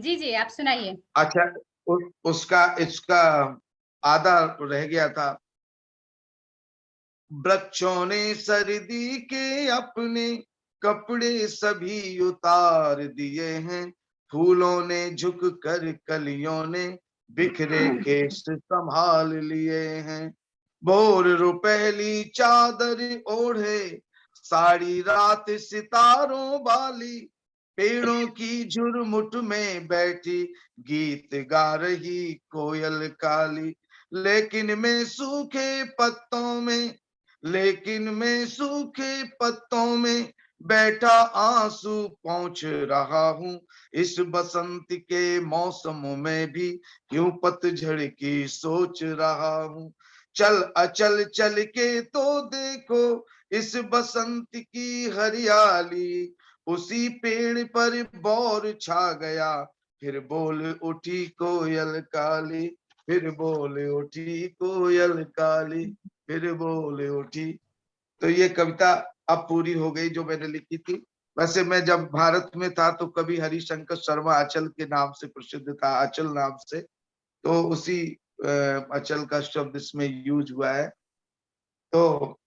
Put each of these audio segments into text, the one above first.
जी जी, आप सुनाइए। अच्छा, उसका इसका आधा रह गया था। वृक्षों ने सर्दी के अपने कपड़े सभी उतार दिए हैं, फूलों ने झुक कर कलियों ने बिखरे केश संभाल लिए हैं। भोर रुपहली चादर ओढ़े, सारी रात सितारों वाली, पेड़ों की झुरमुट में बैठी गीत गा रही कोयल काली। लेकिन मैं सूखे पत्तों में लेकिन मैं सूखे पत्तों में बैठा आंसू पहुंच रहा हूँ। इस बसंत के मौसम में भी क्यों पतझड़ की सोच रहा हूँ। चल अचल चल के तो देखो इस बसंत की हरियाली, उसी पेड़ पर बौर छा गया, फिर बोल उठी कोयल काली, फिर बोल उठी कोयल काली, फिर बोल उठी। तो ये कविता अब पूरी हो गई जो मैंने लिखी थी। वैसे मैं जब भारत में था तो कभी हरिशंकर शर्मा अचल के नाम से प्रसिद्ध था, अचल नाम से, तो उसी अचल का शब्द इसमें यूज हुआ है। तो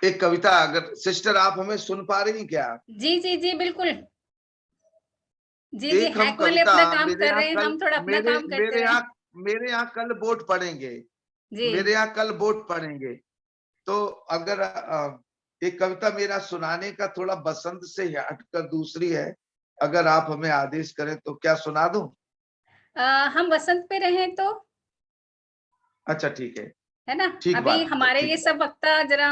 एक कविता, अगर सिस्टर आप हमें सुन पा रही क्या? जी जी जी, बिल्कुल। जी जी, एक हम हैक वाले कविता, अपना काम कर रहे हैं, हम थोड़ा अपना काम करते रहे। मेरे यहाँ कल बोर्ड पढ़ेंगे, मेरे जी। यहाँ कल बोर्ड पढ़ेंगे। तो अगर एक कविता मेरा सुनाने का थोड़ा बसंत से हटकर दूसरी है, अगर आप हमें आदेश करें तो क्या सुना दूं? हम बसंत पे रहें तो, अच्छा ठीक है, है ना? ठीक अभी बात है, हमारे ठीक ये बात। सब वक्ता जरा,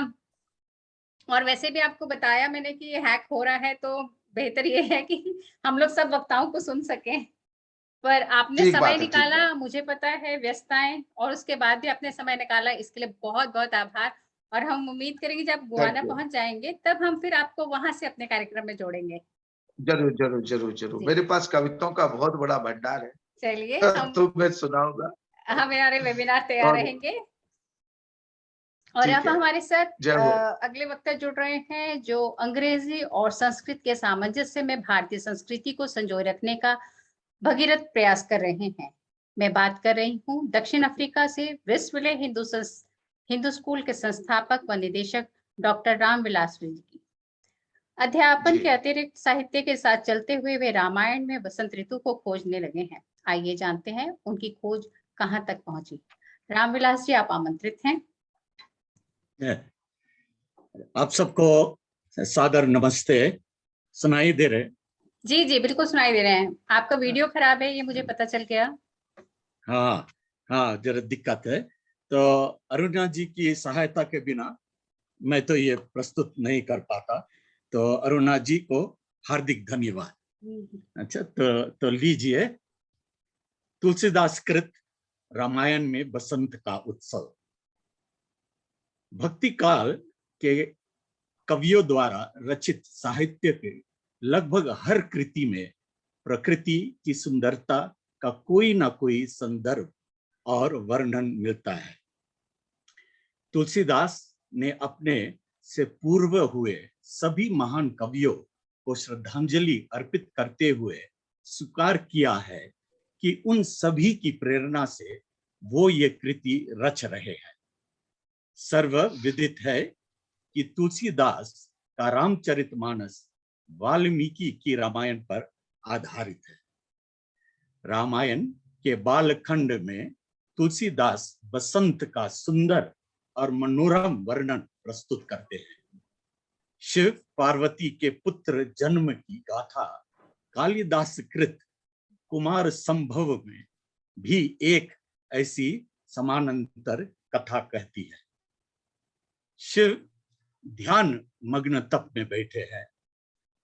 और वैसे भी आपको बताया मैंने कि ये हैक हो रहा है, तो बेहतर ये है कि हम लोग सब वक्ताओं को सुन सकें। पर आपने ठीक समय बात है, ठीक बात। निकाला, मुझे पता है व्यस्तताएँ, और उसके बाद भी आपने समय निकाला, इसके लिए बहुत-बहुत आभार। और हम उम्मीद करेंगे जब थैंक गुआना यू। पहुँच जाएँगे, तब हम फिर आपको वहाँ से अपने कार्यक्रम में जोड़ेंगे। जरूर जरूर जरूर जरूर, जी, मेरे पास कविताओं का बहुत बड़ा भंडार चलिए है। हम तो मैं सुनाऊंगा। हमारे वेबिनार तैयार और रहेंगे। और ठीक अब है, हमारे साथ जय हो। अगले वक्ता जुड़ रहे हैं, जो अंग्रेजी और संस्कृत के सामंजस्य में भारतीय संस्कृति को संजोए रखने का भगीरथ प्रयास कर रहे हैं। मैं बात कर रही हूँ दक्षिण अफ्रीका से विश्वविद्यालय हिंदू स्कूल के संस्थापक व निदेशक डॉक्टर रामविलास जी की। अध्यापन जी, के अतिरिक्त साहित्य के साथ चलते हुए वे रामायण में बसंत ऋतु को खोजने लगे हैं। आइए जानते हैं उनकी खोज कहाँ तक पहुंची। रामविलास जी, आप आमंत्रित हैं। आप सबको सादर नमस्ते। सुनाई दे रहे? जी जी, बिल्कुल सुनाई दे रहे हैं। आपका वीडियो खराब है, ये मुझे पता चल गया। हाँ हाँ, जरा दिक्कत है। तो अरुणा जी की सहायता के बिना मैं तो ये प्रस्तुत नहीं कर पाता, तो अरुणा जी को हार्दिक धन्यवाद। अच्छा, तो लीजिए, तुलसीदास कृत रामायण में बसंत का उत्सव। भक्ति काल के कवियों द्वारा रचित साहित्य के लगभग हर कृति में प्रकृति की सुंदरता का कोई ना कोई संदर्भ और वर्णन मिलता है। तुलसीदास ने अपने से पूर्व हुए सभी महान कवियों को श्रद्धांजलि अर्पित करते हुए स्वीकार किया है कि उन सभी की प्रेरणा से वो ये कृति रच रहे हैं। सर्वविदित है कि तुलसीदास का रामचरितमानस वाल्मीकि की रामायण पर आधारित है। रामायण के बालखंड में तुलसीदास बसंत का सुंदर और मनोरम वर्णन प्रस्तुत करते हैं। शिव पार्वती के पुत्र जन्म की गाथा कालिदास कृत कुमार संभव में भी एक ऐसी समानांतर कथा कहती है। शिव ध्यान मग्न तप में बैठे हैं।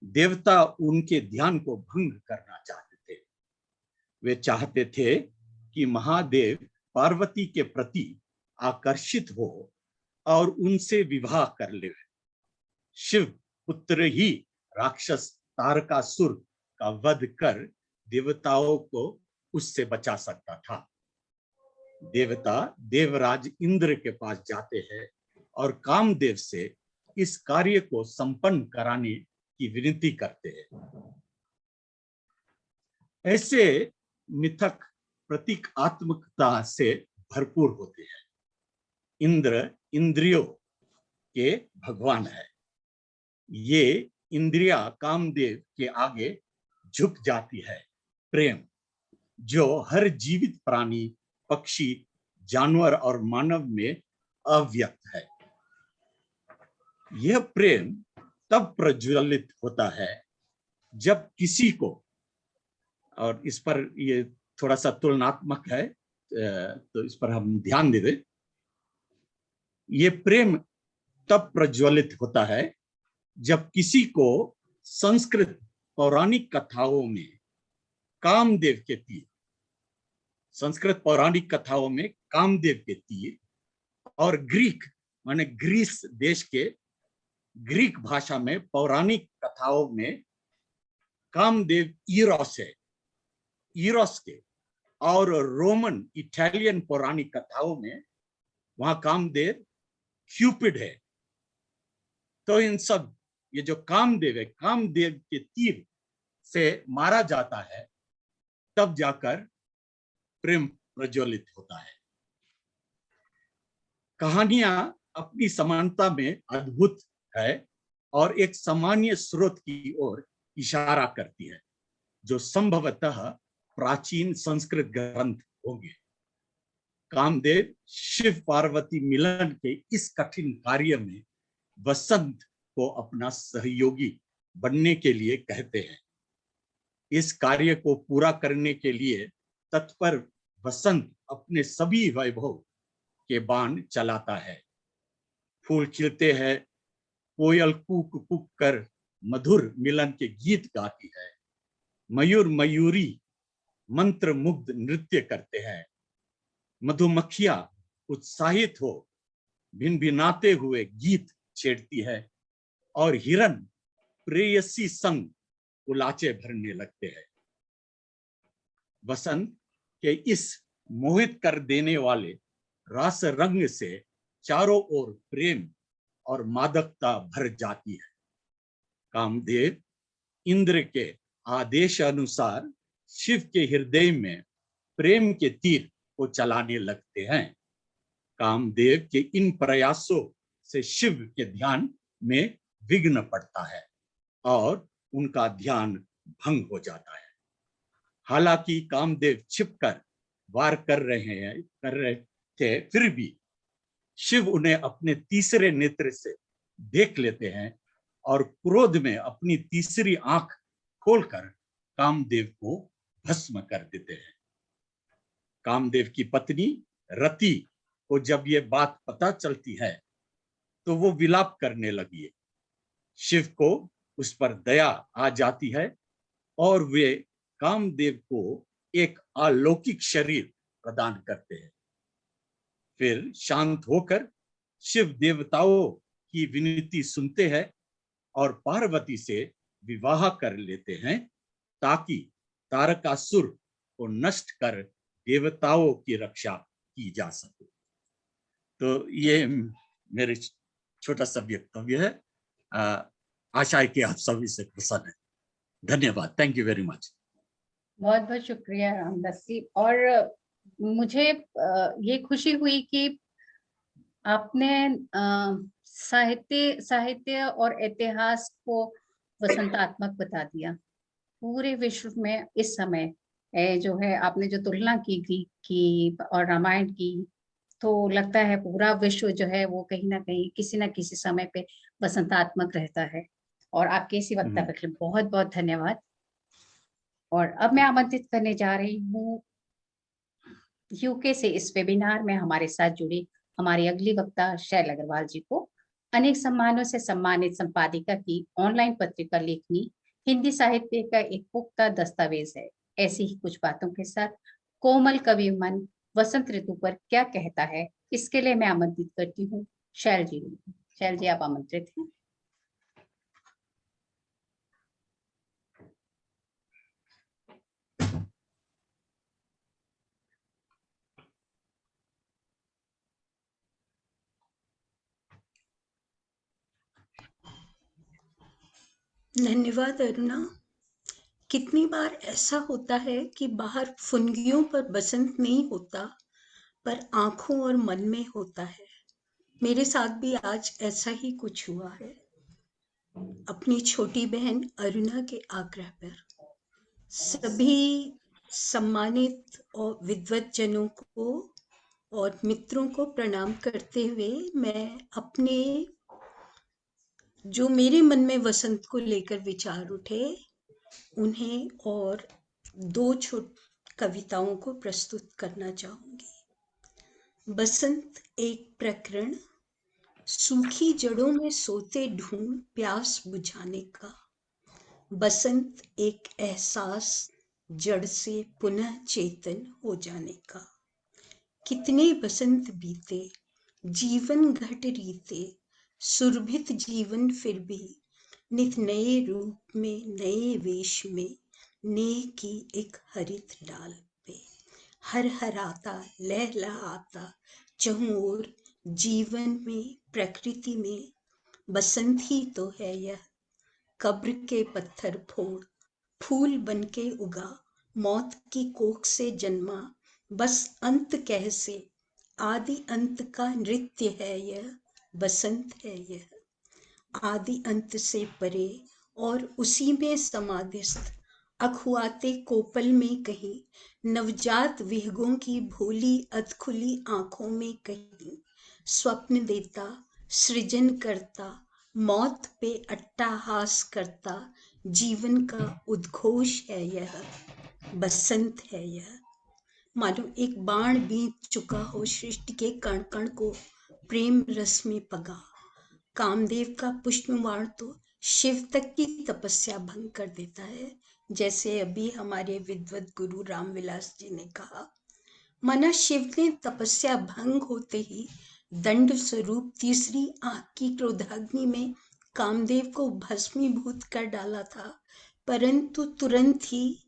देवता उनके ध्यान को भंग करना चाहते थे। वे चाहते थे कि महादेव पार्वती के प्रति आकर्षित हो और उनसे विवाह कर ले। शिव पुत्र ही राक्षस तारकासुर का वध कर देवताओं को उससे बचा सकता था। देवता देवराज इंद्र के पास जाते हैं और कामदेव से इस कार्य को संपन्न कराने की विनती करते हैं। ऐसे मिथक प्रतीकात्मकता से भरपूर होते हैं। इंद्र इंद्रियों के भगवान है। ये इंद्रिया कामदेव के आगे झुक जाती है। प्रेम जो हर जीवित प्राणी, पक्षी, जानवर और मानव में अव्यक्त है। यह प्रेम तब प्रज्वलित होता है जब किसी को, और इस पर ये थोड़ा सा तुलनात्मक है तो इस पर हम ध्यान दे दें। ये प्रेम तब प्रज्वलित होता है जब किसी को संस्कृत पौराणिक कथाओं में कामदेव के तीर, संस्कृत पौराणिक कथाओं में कामदेव के तीर, और ग्रीक माने ग्रीस देश के ग्रीक भाषा में पौराणिक कथाओं में कामदेव ईरोस है, ईरोस के, और रोमन इटालियन पौराणिक कथाओं में वहां कामदेव क्यूपिड है। तो इन सब ये जो कामदेव है, कामदेव के तीर से मारा जाता है, तब जाकर प्रेम प्रज्वलित होता है। कहानियां अपनी समानता में अद्भुत है और एक सामान्य स्रोत की ओर इशारा करती है, जो संभवतः प्राचीन संस्कृत ग्रंथ होंगे। कामदेव शिव पार्वती मिलन के इस कठिन कार्य में वसंत को अपना सहयोगी बनने के लिए कहते हैं। इस कार्य को पूरा करने के लिए तत्पर वसंत अपने सभी वैभव के बाण चलाता है। फूल खिलते हैं, कोयल कूक कूक कर मधुर मिलन के गीत गाती है, मयूर मयूरी मंत्र मुग्ध नृत्य करते हैं, मधुमक्खियां उत्साहित हो भिनभिनाते हुए गीत छेड़ती है, और हिरन प्रेयसी संग उलाचे भरने लगते हैं। वसंत के इस मोहित कर देने वाले रास रंग से चारों ओर प्रेम और मादकता भर जाती है। कामदेव इंद्र के आदेश अनुसार शिव के हृदय में प्रेम के तीर को चलाने लगते हैं। कामदेव के इन प्रयासों से शिव के ध्यान में विघ्न पड़ता है और उनका ध्यान भंग हो जाता है। हालांकि कामदेव छिपकर वार कर रहे थे, फिर भी शिव उन्हें अपने तीसरे नेत्र से देख लेते हैं और क्रोध में अपनी तीसरी आंख खोलकर कामदेव को भस्म कर देते हैं। कामदेव की पत्नी रति को जब ये बात पता चलती है तो वो विलाप करने लगी है। शिव को उस पर दया आ जाती है और वे कामदेव को एक अलौकिक शरीर प्रदान करते हैं। फिर शांत होकर शिव देवताओं की विनती सुनते हैं और पार्वती से विवाह कर लेते हैं, ताकि तारकासुर को नष्ट कर देवताओं की रक्षा की जा सके। तो ये मेरे छोटा सा वक्तव्य है। आशा है कि आप सभी से प्रसन्न है। धन्यवाद। Thank you very much. बहुत बहुत शुक्रिया रामदास जी। और मुझे ये खुशी हुई कि आपने साहित्य और इतिहास को वसंतात्मक बता दिया। पूरे विश्व में इस समय जो है, आपने जो तुलना की ग्रीक की और रामायण की, तो लगता है पूरा विश्व जो है वो कहीं ना कहीं किसी ना किसी समय पे वसंतात्मक रहता है। और आपके इसी वक्तव्य के लिए बहुत बहुत धन्यवाद। और अब मैं आमंत्रित करने जा रही हूँ यूके से इस वेबिनार में हमारे साथ जुड़ी हमारी अगली वक्ता शैल अग्रवाल जी को। अनेक सम्मानों से सम्मानित संपादिका की ऑनलाइन पत्रिका लेखनी हिंदी साहित्य का एक पुख्ता दस्तावेज है। ऐसी ही कुछ बातों के साथ कोमल कवि मन वसंत ऋतु पर क्या कहता है, इसके लिए मैं आमंत्रित करती हूँ शैल जी। शैल जी, आप आमंत्रित हैं। धन्यवाद अरुणा। कितनी बार ऐसा होता है कि बाहर फुनगियों पर बसंत नहीं होता, पर आंखों और मन में होता है। मेरे साथ भी आज ऐसा ही कुछ हुआ है। अपनी छोटी बहन अरुणा के आग्रह पर सभी सम्मानित और विद्वत जनों को और मित्रों को प्रणाम करते हुए मैं अपने जो मेरे मन में वसंत को लेकर विचार उठे उन्हें और दो कविताओं को प्रस्तुत करना चाहूंगी। बसंत एक प्रकरण, सूखी जड़ों में सोते ढूंढ प्यास बुझाने का। बसंत एक एहसास, जड़ से पुनः चेतन हो जाने का। कितने बसंत बीते, जीवन घट रीते, सुरभित जीवन फिर भी नित नए रूप में, नए वेश में, नेह की एक हरित डाल पे हर हराता, लहलहाता चहुं ओर जीवन में, प्रकृति में। बसंत ही तो है यह, कब्र के पत्थर फोड़ फूल बनके उगा, मौत की कोख से जन्मा, बस अंत कह से। आदि अंत का नृत्य है यह, बसंत है यह। आदि अंत से परे और उसी में समाधिस्थ, अखुआते कोपल में कहीं, नवजात विहगों की भोली अधखुली आंखों में कहीं, स्वप्न देता, सृजन करता, मौत पे अट्टाहास करता, जीवन का उद्घोष है यह, बसंत है यह। मानो एक बाण बीत चुका हो सृष्टि के कण कण को प्रेम रस में पगा। कामदेव का पुष्प बाण तो शिव तक की तपस्या भंग कर देता है, जैसे अभी हमारे विद्वत गुरु रामविलास जी ने कहा। माना शिव ने तपस्या भंग होते ही दंड स्वरूप तीसरी आंख की क्रोधाग्नि में कामदेव को भस्मीभूत कर डाला था, परंतु तुरंत ही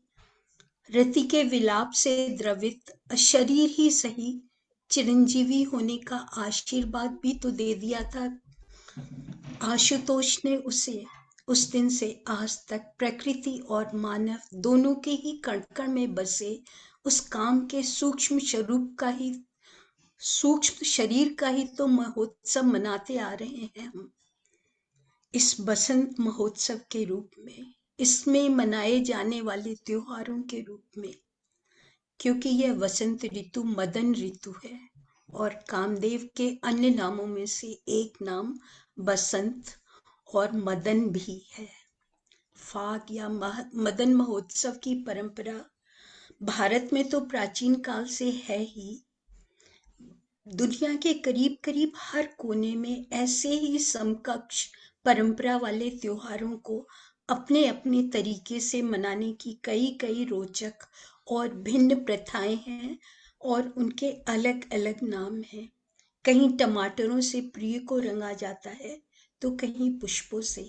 रति के विलाप से द्रवित अशरीर ही सही चिरंजीवी होने का आशीर्वाद भी तो दे दिया था। आशुतोष ने उसे उस दिन से आज तक प्रकृति और मानव दोनों के ही कण कण में बसे उस काम के सूक्ष्म स्वरूप का ही, सूक्ष्म शरीर का ही तो महोत्सव मनाते आ रहे हैं हम इस बसंत महोत्सव के रूप में, इसमें मनाए जाने वाले त्योहारों के रूप में। क्योंकि यह वसंत ऋतु मदन ऋतु है और कामदेव के अन्य नामों में से एक नाम बसंत और मदन भी है। फाग या मदन महोत्सव की परंपरा भारत में तो प्राचीन काल से है ही। दुनिया के करीब करीब हर कोने में ऐसे ही समकक्ष परंपरा वाले त्योहारों को अपने अपने तरीके से मनाने की कई कई रोचक और भिन्न प्रथाएं हैं और उनके अलग अलग नाम हैं। कहीं टमाटरों से प्रिय को रंगा जाता है तो कहीं पुष्पों से।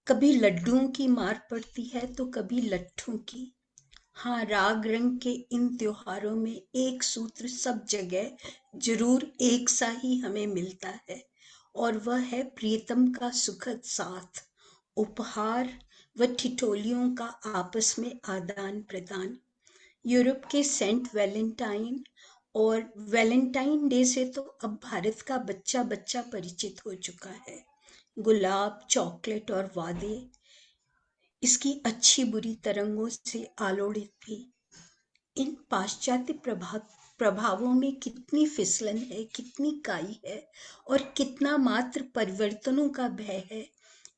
कभी लड्डुओं की मार पड़ती है तो कभी लट्ठों की। हाँ, राग रंग के इन त्योहारों में एक सूत्र सब जगह जरूर एक सा ही हमें मिलता है और वह है प्रियतम का सुखद साथ, उपहार व ठिठोलियों का आपस में आदान प्रदान। यूरोप के सेंट वैलेंटाइन और वैलेंटाइन डे से तो अब भारत का बच्चा बच्चा परिचित हो चुका है। गुलाब, चॉकलेट और वादे इसकी अच्छी बुरी तरंगों से आलोड़ित भी। इन पाश्चात्य प्रभावों में कितनी फिसलन है, कितनी काई है और कितना मात्र परिवर्तनों का भय है।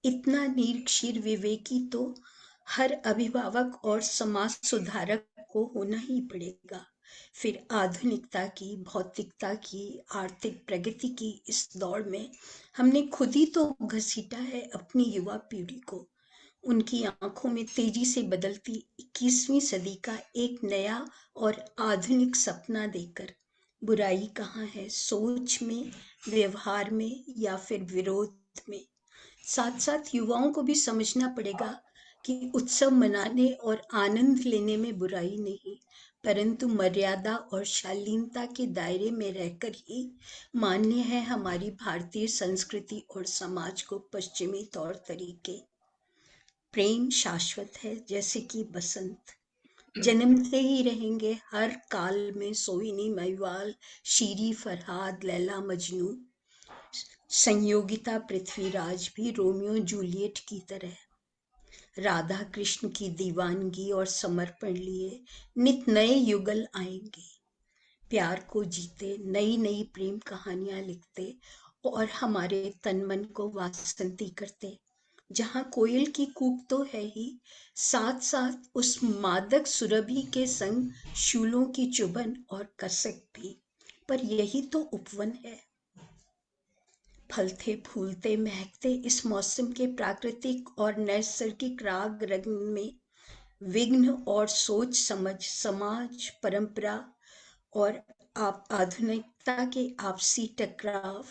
इतना निरक्षीर विवेकी तो हर अभिभावक और समाज सुधारक को होना ही पड़ेगा। फिर आधुनिकता की, भौतिकता की, आर्थिक प्रगति की इस दौड़ में हमने खुद ही तो घसीटा है अपनी युवा पीढ़ी को। उनकी आंखों में तेजी से बदलती 21वीं सदी का एक नया और आधुनिक सपना देकर। बुराई कहाँ है, सोच में, व्यवहार में या फिर विरोध में। साथ साथ युवाओं को भी समझना पड़ेगा कि उत्सव मनाने और आनंद लेने में बुराई नहीं, परंतु मर्यादा और शालीनता के दायरे में रहकर ही मान्य है हमारी भारतीय संस्कृति और समाज को पश्चिमी तौर तरीके। प्रेम शाश्वत है जैसे कि बसंत, जन्मते ही रहेंगे हर काल में सोहिनी महिवाल, शीरी फरहाद, लैला मजनू, संयोगिता पृथ्वीराज भी रोमियो जूलियट की तरह, राधा कृष्ण की दीवानगी और समर्पण लिए नित नए युगल आएंगे, प्यार को जीते नई नई प्रेम कहानियां लिखते और हमारे तन मन को वासंती करते, जहां कोयल की कूक तो है ही, साथ साथ उस मादक सुरभि के संग शूलों की चुभन और कसक भी, पर यही तो उपवन है। फलते फूलते महकते इस मौसम के प्राकृतिक और नैसर्गिक राग रंग में विघ्न और सोच समझ, समाज परंपरा और आधुनिकता के आपसी टकराव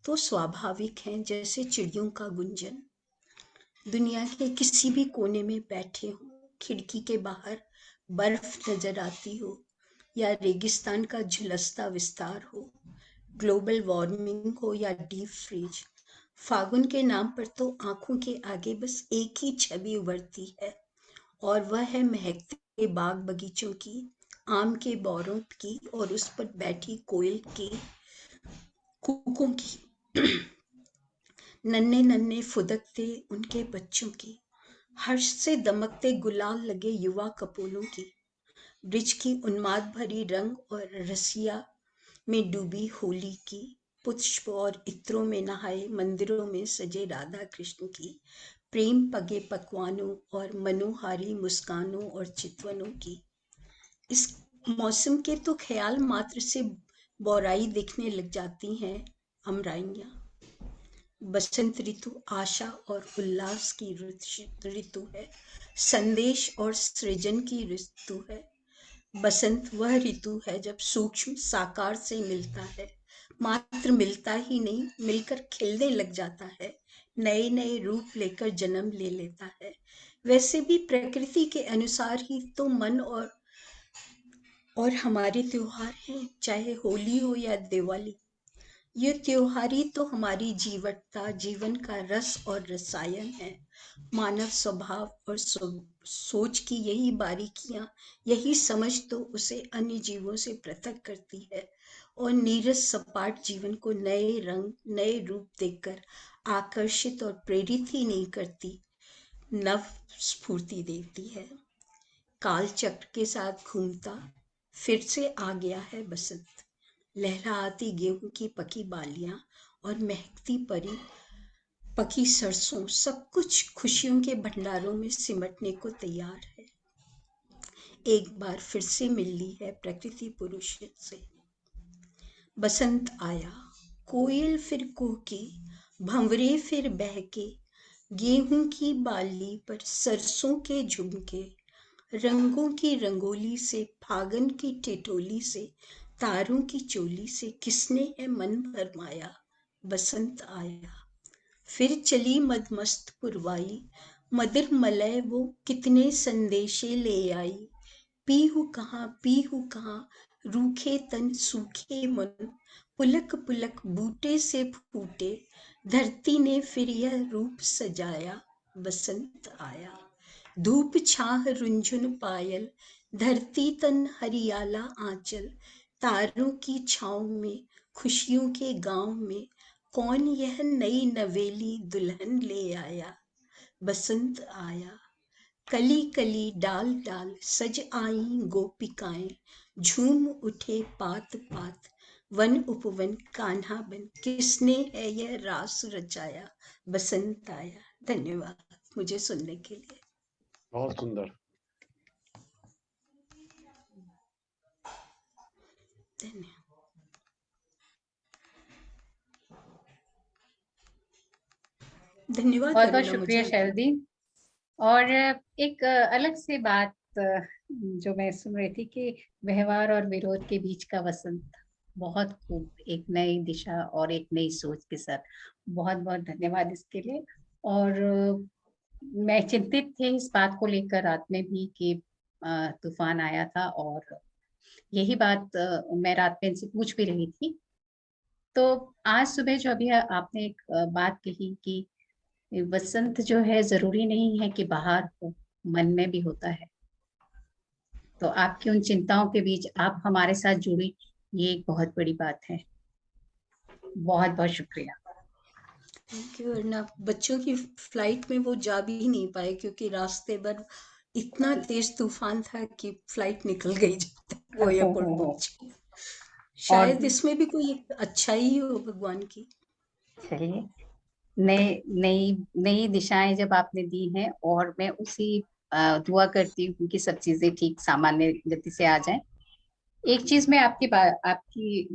तो स्वाभाविक हैं जैसे चिड़ियों का गुंजन। दुनिया के किसी भी कोने में बैठे हो, खिड़की के बाहर बर्फ नजर आती हो या रेगिस्तान का झुलसता विस्तार हो, ग्लोबल वार्मिंग हो या डीप फ्रीज, फागुन के नाम पर तो आंखों के आगे बस एक ही छवि उभरती है और वह है महकते बाग बगीचों की, आम के बौरों की और उस पर बैठी कोयल के कूकों की, नन्हे नन्हे फुदकते उनके बच्चों की, हर्ष से दमकते गुलाल लगे युवा कपोलों की, ब्रिज की उन्माद भरी रंग और रसिया में डूबी होली की, पुष्प और इत्रों में नहाए मंदिरों में सजे राधा कृष्ण की, प्रेम पगे पकवानों और मनोहारी मुस्कानों और चितवनों की। इस मौसम के तो ख्याल मात्र से बौराई दिखने लग जाती हैं अमराइयाँ। बसंत ऋतु आशा और उल्लास की ऋतु है, संदेश और सृजन की ऋतु है। बसंत वह ऋतु है जब सूक्ष्म साकार से मिलता है, मात्र मिलता ही नहीं, मिलकर खिलने लग जाता है, नए नए रूप लेकर जन्म ले लेता है। वैसे भी प्रकृति के अनुसार ही तो मन और हमारे त्योहार हैं, चाहे होली हो या दिवाली। ये त्योहार ही तो हमारी जीवटता, जीवन का रस और रसायन है। मानव स्वभाव और सोच की यही बारीकियां, यही समझ तो उसे अन्य जीवों से पृथक करती है और नीरस सपाट जीवन को नए रंग, नए रूप देकर आकर्षित और प्रेरित ही नहीं करती, नव स्फूर्ति देती है। काल चक्र के साथ घूमता फिर से आ गया है बसंत, लहराती गेहूं की पकी बालियां और महकती पकी सरसों, सब कुछ खुशियों के भंडारों में सिमटने को तैयार है। एक बार फिर से मिल ली है प्रकृति पुरुष से। बसंत आया, कोयल फिर कूकी, भंवरे फिर बहके, गेहूं की बाली पर सरसों के झुमके, रंगों की रंगोली से, फागन की टिटोली से, तारों की चोली से किसने है मन भरमाया। बसंत आया, फिर चली मदमस्त पुरवाई, मदिर मलय वो कितने संदेशे ले आई, पीहू कहाँ रूखे तन सूखे मन, पुलक पुलक बूटे से फूटे, धरती ने फिर यह रूप सजाया। बसंत आया, धूप छाह रुंझुन पायल, धरती तन हरियाला आंचल, तारों की छाँव में, खुशियों के गांव में, कौन यह नई नवेली दुल्हन ले आया। बसंत आया, कली कली डाल डाल सज आई गोपिकाएं, झूम उठे पात पात, वन उपवन कान्हा बन, किसने है यह रास रचाया। बसंत आया। धन्यवाद मुझे सुनने के लिए। बहुत सुंदर। धन्यवाद बहुत बहुत अरुणा, शुक्रिया मुझे शैलदी। और एक अलग सी बात जो मैं सुन रही थी कि व्यवहार और विरोध के बीच का वसंत, बहुत खूब, एक नई दिशा और एक नई सोच के साथ। बहुत बहुत धन्यवाद इसके लिए। और मैं चिंतित थी इस बात को लेकर रात में भी कि तूफान आया था, और यही बात मैं रात में इनसे पूछ भी रही थी। तो आज सुबह जो अभी आपने एक बात कही कि ये वसंत जो है जरूरी नहीं है कि बाहर हो, मन में भी होता है। तो आपकी उन चिंताओं के बीच आप हमारे साथ जुड़ी, ये एक बहुत बड़ी बात है। बहुत बहुत शुक्रिया। Thank you. वरना बच्चों की फ्लाइट में वो जा भी नहीं पाए क्योंकि रास्ते भर इतना तेज तूफान था कि फ्लाइट निकल गई जब तक वो एयरपोर्ट हो। पहुंचे। और शायद इसमें भी कोई एक अच्छाई ही हो भगवान की। चलिए, नई नई नई दिशाएं जब आपने दी हैं, और मैं उसी दुआ करती हूँ कि सब चीजें ठीक सामान्य गति से आ जाएं। एक चीज मैं आपकी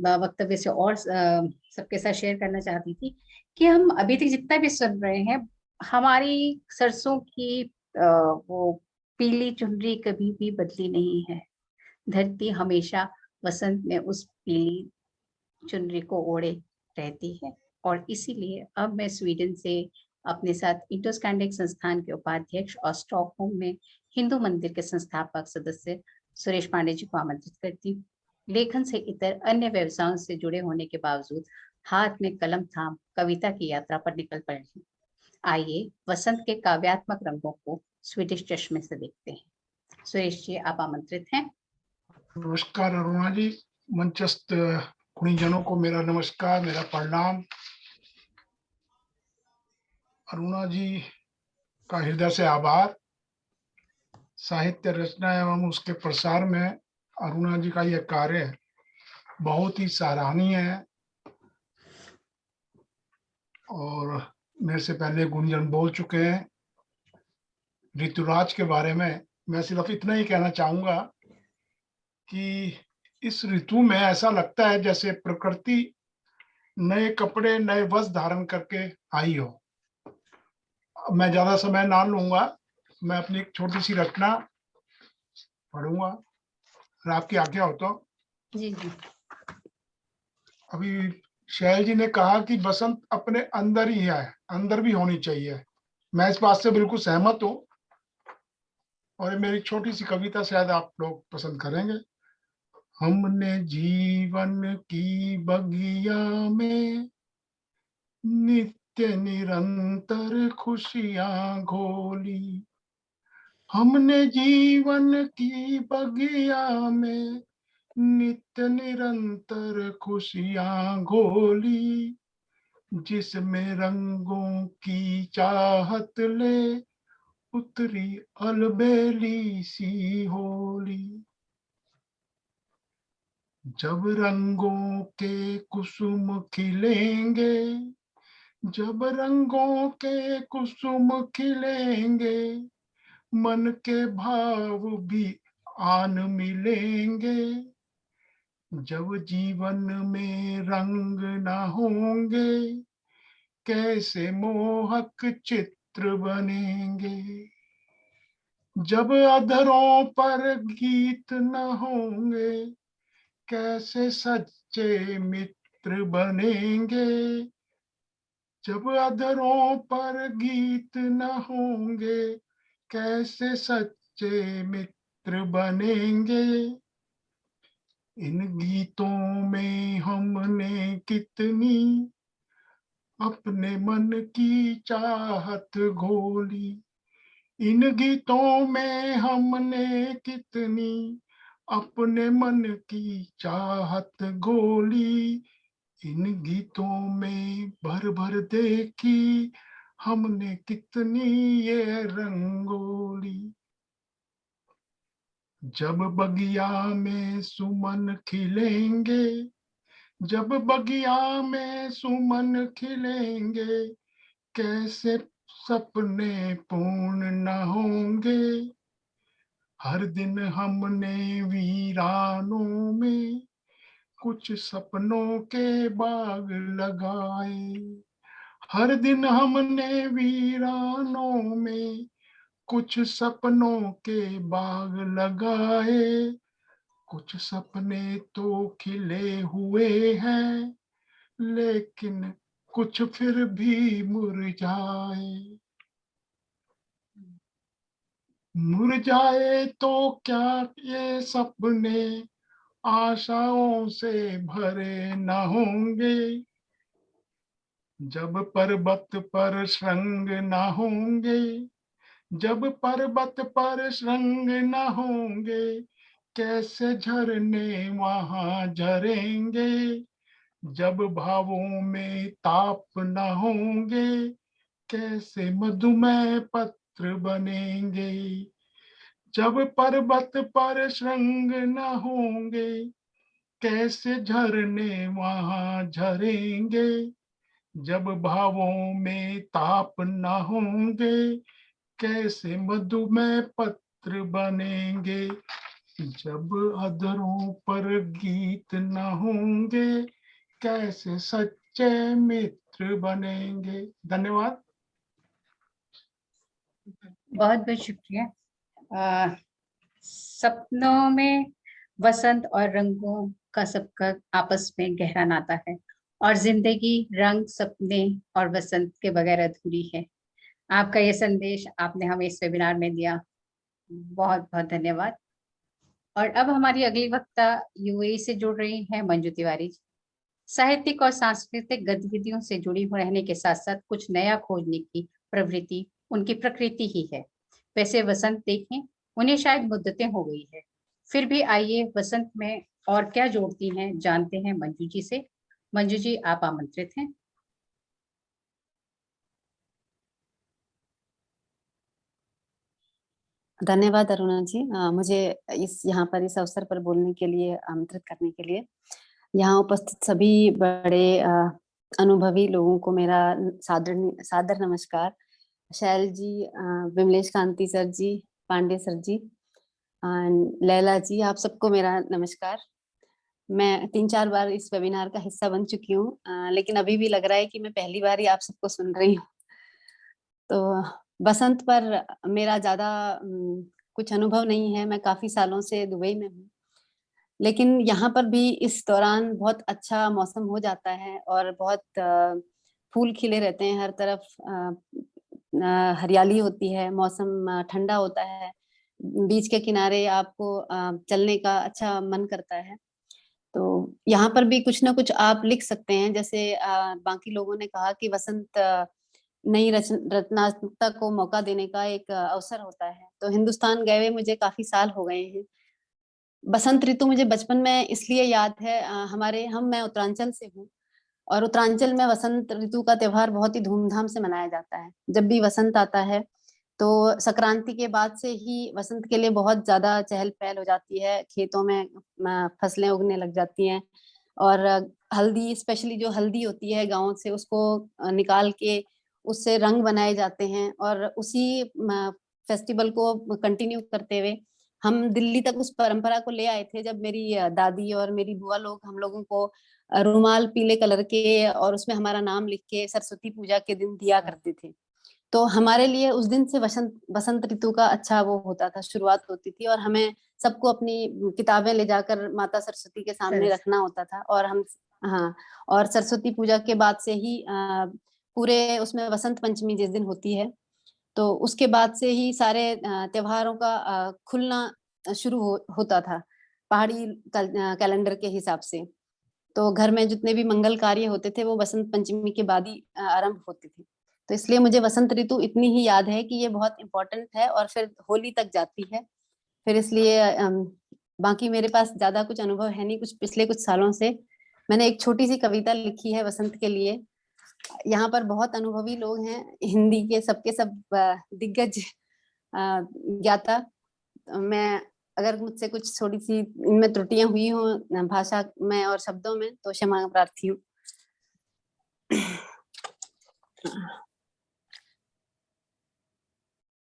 वक्तव्य से और सबके साथ शेयर करना चाहती थी कि हम अभी तक जितना भी सुन रहे हैं, हमारी सरसों की वो पीली चुनरी कभी भी बदली नहीं है। धरती हमेशा वसंत में उस पीली चुनरी को ओढ़े रहती है। और इसीलिए अब मैं स्वीडन से अपने साथ इंडोस्कैंडिक संस्थान के उपाध्यक्ष और स्टॉकहोम में हिंदू मंदिर के संस्थापक सदस्य सुरेश पांडे जी को आमंत्रित करती हूँ। लेखन से इतर अन्य व्यवसायों से जुड़े होने के बावजूद हाथ में कलम थाम कविता की यात्रा पर निकल पड़े हैं। आइए वसंत के काव्यात्मक रंगों को स्वीडिश चश्मे से देखते हैं। सुरेश जी, आप आमंत्रित हैं। नमस्कार अरुणा जी, मंचस्थ गुणीजनों को मेरा नमस्कार, मेरा प्रणाम। अरुणा जी का हृदय से आभार। साहित्य रचना एवं उसके प्रसार में अरुणा जी का यह कार्य बहुत ही सराहनीय है। और मेरे से पहले गुणीजन बोल चुके हैं ऋतुराज के बारे में। मैं सिर्फ इतना ही कहना चाहूंगा कि इस ऋतु में ऐसा लगता है जैसे प्रकृति नए कपड़े, नए वस्त्र धारण करके आई हो। मैं ज्यादा समय ना लूंगा, मैं अपनी एक छोटी सी रचना पढ़ूंगा और आपकी आज्ञा हो तो। जी जी। अभी शैल जी ने कहा कि बसंत अपने अंदर ही है, अंदर भी होनी चाहिए। मैं इस बात से बिल्कुल सहमत हूँ। और ये मेरी छोटी सी कविता शायद आप लोग पसंद करेंगे। हमने जीवन की बगिया में नित्य निरंतर खुशियां घोली। हमने जीवन की बगिया में नित्य निरंतर खुशियां घोली। जिसमें रंगों की चाहत ले उतरी अलबेली सी होली। जब रंगों के कुसुम खिलेंगे, जब रंगों के कुसुम खिलेंगे, मन के भाव भी आन मिलेंगे। जब जीवन में रंग न होंगे, कैसे मोहक चित्र बनेंगे। जब अधरों पर गीत न होंगे, कैसे सच्चे मित्र बनेंगे। जब अधरों पर गीत न होंगे, कैसे सच्चे मित्र बनेंगे। इन गीतों में हमने कितनी अपने मन की चाहत घोली। इन गीतों में हमने कितनी अपने मन की चाहत घोली। इन गीतों में भर भर देखी हमने कितनी ये रंगोली। जब बगिया में सुमन खिलेंगे, जब बगिया में सुमन खिलेंगे, कैसे सपने पूर्ण न होंगे। हर दिन हमने वीरानों में कुछ सपनों के बाग लगाए। हर दिन हमने वीरानों में कुछ सपनों के बाग लगाए। कुछ सपने तो खिले हुए हैं, लेकिन कुछ फिर भी मुरझाए। मुरझाए तो क्या ये सपने आशाओं से भरे न होंगे। जब पर्वत पर श्रृंग न होंगे, जब पर्वत पर श्रृंग न होंगे, कैसे झरने वहां झरेंगे। जब भावों में ताप न होंगे, कैसे मधुमेह पत्र बनेंगे। जब पर्वत पर श्रृंग न होंगे, कैसे झरने वहां झरेंगे। जब भावों में ताप न होंगे, कैसे मधुमेह पत्र बनेंगे। जब अधरों पर गीत न होंगे, कैसे सच्चे मित्र बनेंगे। धन्यवाद। बहुत बहुत शुक्रिया। सपनों में वसंत और रंगों का सबका आपस में गहरा नाता है और जिंदगी रंग, सपने और वसंत के बगैर अधूरी है। आपका ये संदेश आपने हमें इस वेबिनार में दिया, बहुत बहुत धन्यवाद। और अब हमारी अगली वक्ता यूएई से जुड़ रही हैं मंजू तिवारी जी। साहित्यिक और सांस्कृतिक गतिविधियों से जुड़ी रहने के साथ साथ कुछ नया खोजने की प्रवृत्ति उनकी प्रकृति ही है। वैसे वसंत देखें, उन्हें शायद मुद्दतें हो गई है, फिर भी आइए वसंत में और क्या जोड़ती हैं जानते हैं मंजू जी से। मंजू जी, आप आमंत्रित हैं। धन्यवाद अरुणा जी, मुझे यहाँ पर इस अवसर पर बोलने के लिए आमंत्रित करने के लिए। यहाँ उपस्थित सभी बड़े अनुभवी लोगों को मेरा सादर नमस्कार। शैल जी, विमलेश कांति सर जी, पांडे सर जी, लैला जी, आप सबको मेरा नमस्कार। मैं 3-4 बार इस वेबिनार का हिस्सा बन चुकी हूँ, लेकिन अभी भी लग रहा है कि मैं पहली बार ही आप सबको सुन रही हूँ। तो बसंत पर मेरा ज्यादा कुछ अनुभव नहीं है, मैं काफी सालों से दुबई में हूँ, लेकिन यहाँ पर भी इस दौरान बहुत अच्छा मौसम हो जाता है और बहुत फूल खिले रहते हैं हर तरफ, हरियाली होती है, मौसम ठंडा होता है, बीच के किनारे आपको चलने का अच्छा मन करता है। तो यहाँ पर भी कुछ ना कुछ आप लिख सकते हैं, जैसे बाकी लोगों ने कहा कि वसंत नई रचनात्मकता को मौका देने का एक अवसर होता है। तो हिंदुस्तान गए हुए मुझे काफी साल हो गए हैं। बसंत ऋतु मुझे बचपन में इसलिए याद है, मैं उत्तरांचल से हूँ और उत्तरांचल में वसंत ऋतु का त्योहार बहुत ही धूमधाम से मनाया जाता है। जब भी वसंत आता है तो संक्रांति के बाद से ही वसंत के लिए बहुत ज्यादा चहल पहल हो जाती है, खेतों में फसलें उगने लग जाती हैं और हल्दी, स्पेशली जो हल्दी होती है गाँव से, उसको निकाल के उससे रंग बनाए जाते हैं और उसी फेस्टिवल को कंटिन्यू करते हुए हम दिल्ली तक उस परंपरा को ले आए थे, जब मेरी दादी और मेरी बुआ लोग हम लोगों को रुमाल पीले कलर के और उसमें हमारा नाम लिख के सरस्वती पूजा के दिन दिया करते थे। तो हमारे लिए उस दिन से बसंत ऋतु का अच्छा वो होता था, शुरुआत होती थी और हमें सबको अपनी किताबें ले जाकर माता सरस्वती के सामने रखना होता था और हम और सरस्वती पूजा के बाद से ही पूरे उसमें वसंत पंचमी जिस दिन होती है, तो उसके बाद से ही सारे त्योहारों का खुलना शुरू होता था पहाड़ी कैलेंडर के हिसाब से। तो घर में जितने भी मंगल कार्य होते थे वो बसंत पंचमी के बाद ही आरंभ होते थे। तो इसलिए मुझे वसंत ऋतु इतनी ही याद है कि ये बहुत इम्पोर्टेंट है और फिर होली तक जाती है। फिर इसलिए बाकी मेरे पास ज्यादा कुछ अनुभव है नहीं। कुछ पिछले कुछ सालों से मैंने एक छोटी सी कविता लिखी है वसंत के लिए। यहाँ पर बहुत अनुभवी लोग हैं, हिंदी के सबके सब दिग्गज ज्ञाता। मैं अगर मुझसे कुछ थोड़ी सी इनमें त्रुटियां हुई हों भाषा में और शब्दों में तो क्षमा प्रार्थी हूँ।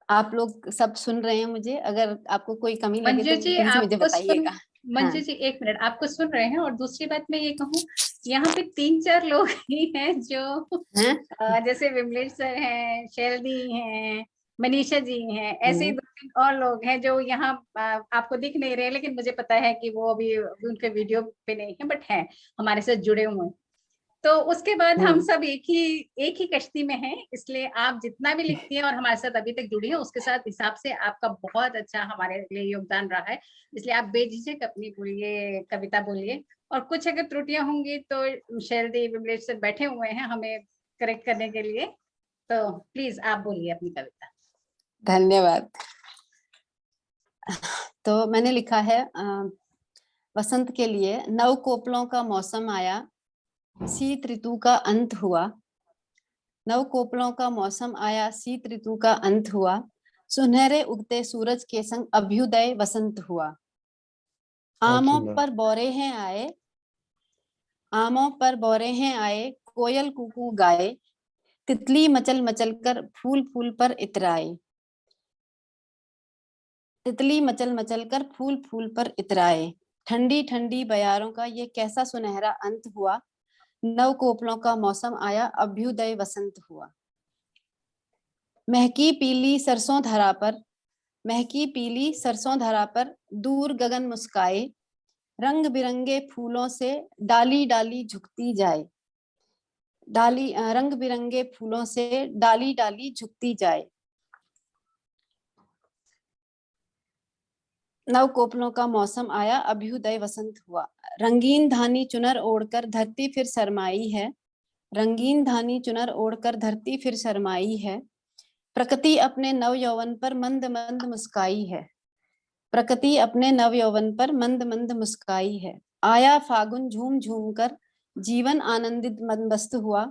आप लोग सब सुन रहे हैं मुझे? अगर आपको कोई कमी लगे मंजू तो जी, प्लीज मुझे आपको बताइएगा। मंजू जी, एक मिनट, आपको सुन रहे हैं। और दूसरी बात मैं ये कहूँ, यहाँ पे 3-4 लोग ही हैं जो जैसे विमलेश सर हैं, शैलदी हैं, मनीषा जी हैं, ऐसे ही 2-3 और लोग हैं जो यहाँ आपको दिख नहीं रहे, लेकिन मुझे पता है कि वो अभी उनके वीडियो पे नहीं है, बट हैं, हमारे साथ जुड़े हुए हैं। तो उसके बाद हम सब एक ही कश्ती में हैं, इसलिए आप जितना भी लिखती हैं और हमारे साथ अभी तक जुड़ी हैं, उसके साथ हिसाब से आपका बहुत अच्छा हमारे लिए योगदान रहा है। इसलिए आप बेझिझक अपनी बोलिए, कविता बोलिए। और कुछ अगर त्रुटियां होंगी तो शैलदी, विमलेश सर बैठे हुए हैं, हमें करेक्ट करने के लिए। तो प्लीज आप बोलिए अपनी कविता। धन्यवाद। तो मैंने लिखा है वसंत के लिए। नव कोपलों का मौसम आया, शीत ऋतु का अंत हुआ। नव कोपलों का मौसम आया, शीत ऋतु का अंत हुआ। सुनहरे उगते सूरज के संग अभ्युदय वसंत हुआ। आमों पर बौरे हैं आए, आमों पर बौरे हैं आए, कोयल कुकू गाए। तितली मचल मचल कर फूल फूल पर इतराए। तितली मचल मचल कर फूल फूल पर इतराए। ठंडी ठंडी बयारों का ये कैसा सुनहरा अंत हुआ। नव कोपलों का मौसम आया, अभ्युदय वसंत हुआ। महकी पीली सरसों धरा पर, महकी पीली सरसों धरा पर दूर गगन मुस्काए। रंग बिरंगे फूलों से डाली डाली झुकती जाए। डाली रंग बिरंगे फूलों से डाली डाली झुकती जाए। नव कोपलों का मौसम आया, अभ्युदय वसंत हुआ। रंगीन धानी चुनर ओढ़कर धरती फिर शर्माई है। रंगीन धानी चुनर ओढ़कर धरती फिर शर्माई है। प्रकृति अपने नव यौवन पर मंद मंद मुस्काई है। प्रकृति अपने नव यौवन पर मंद मंद मुस्काई है। आया फागुन झूम झूम कर जीवन आनंदित मदमस्त हुआ।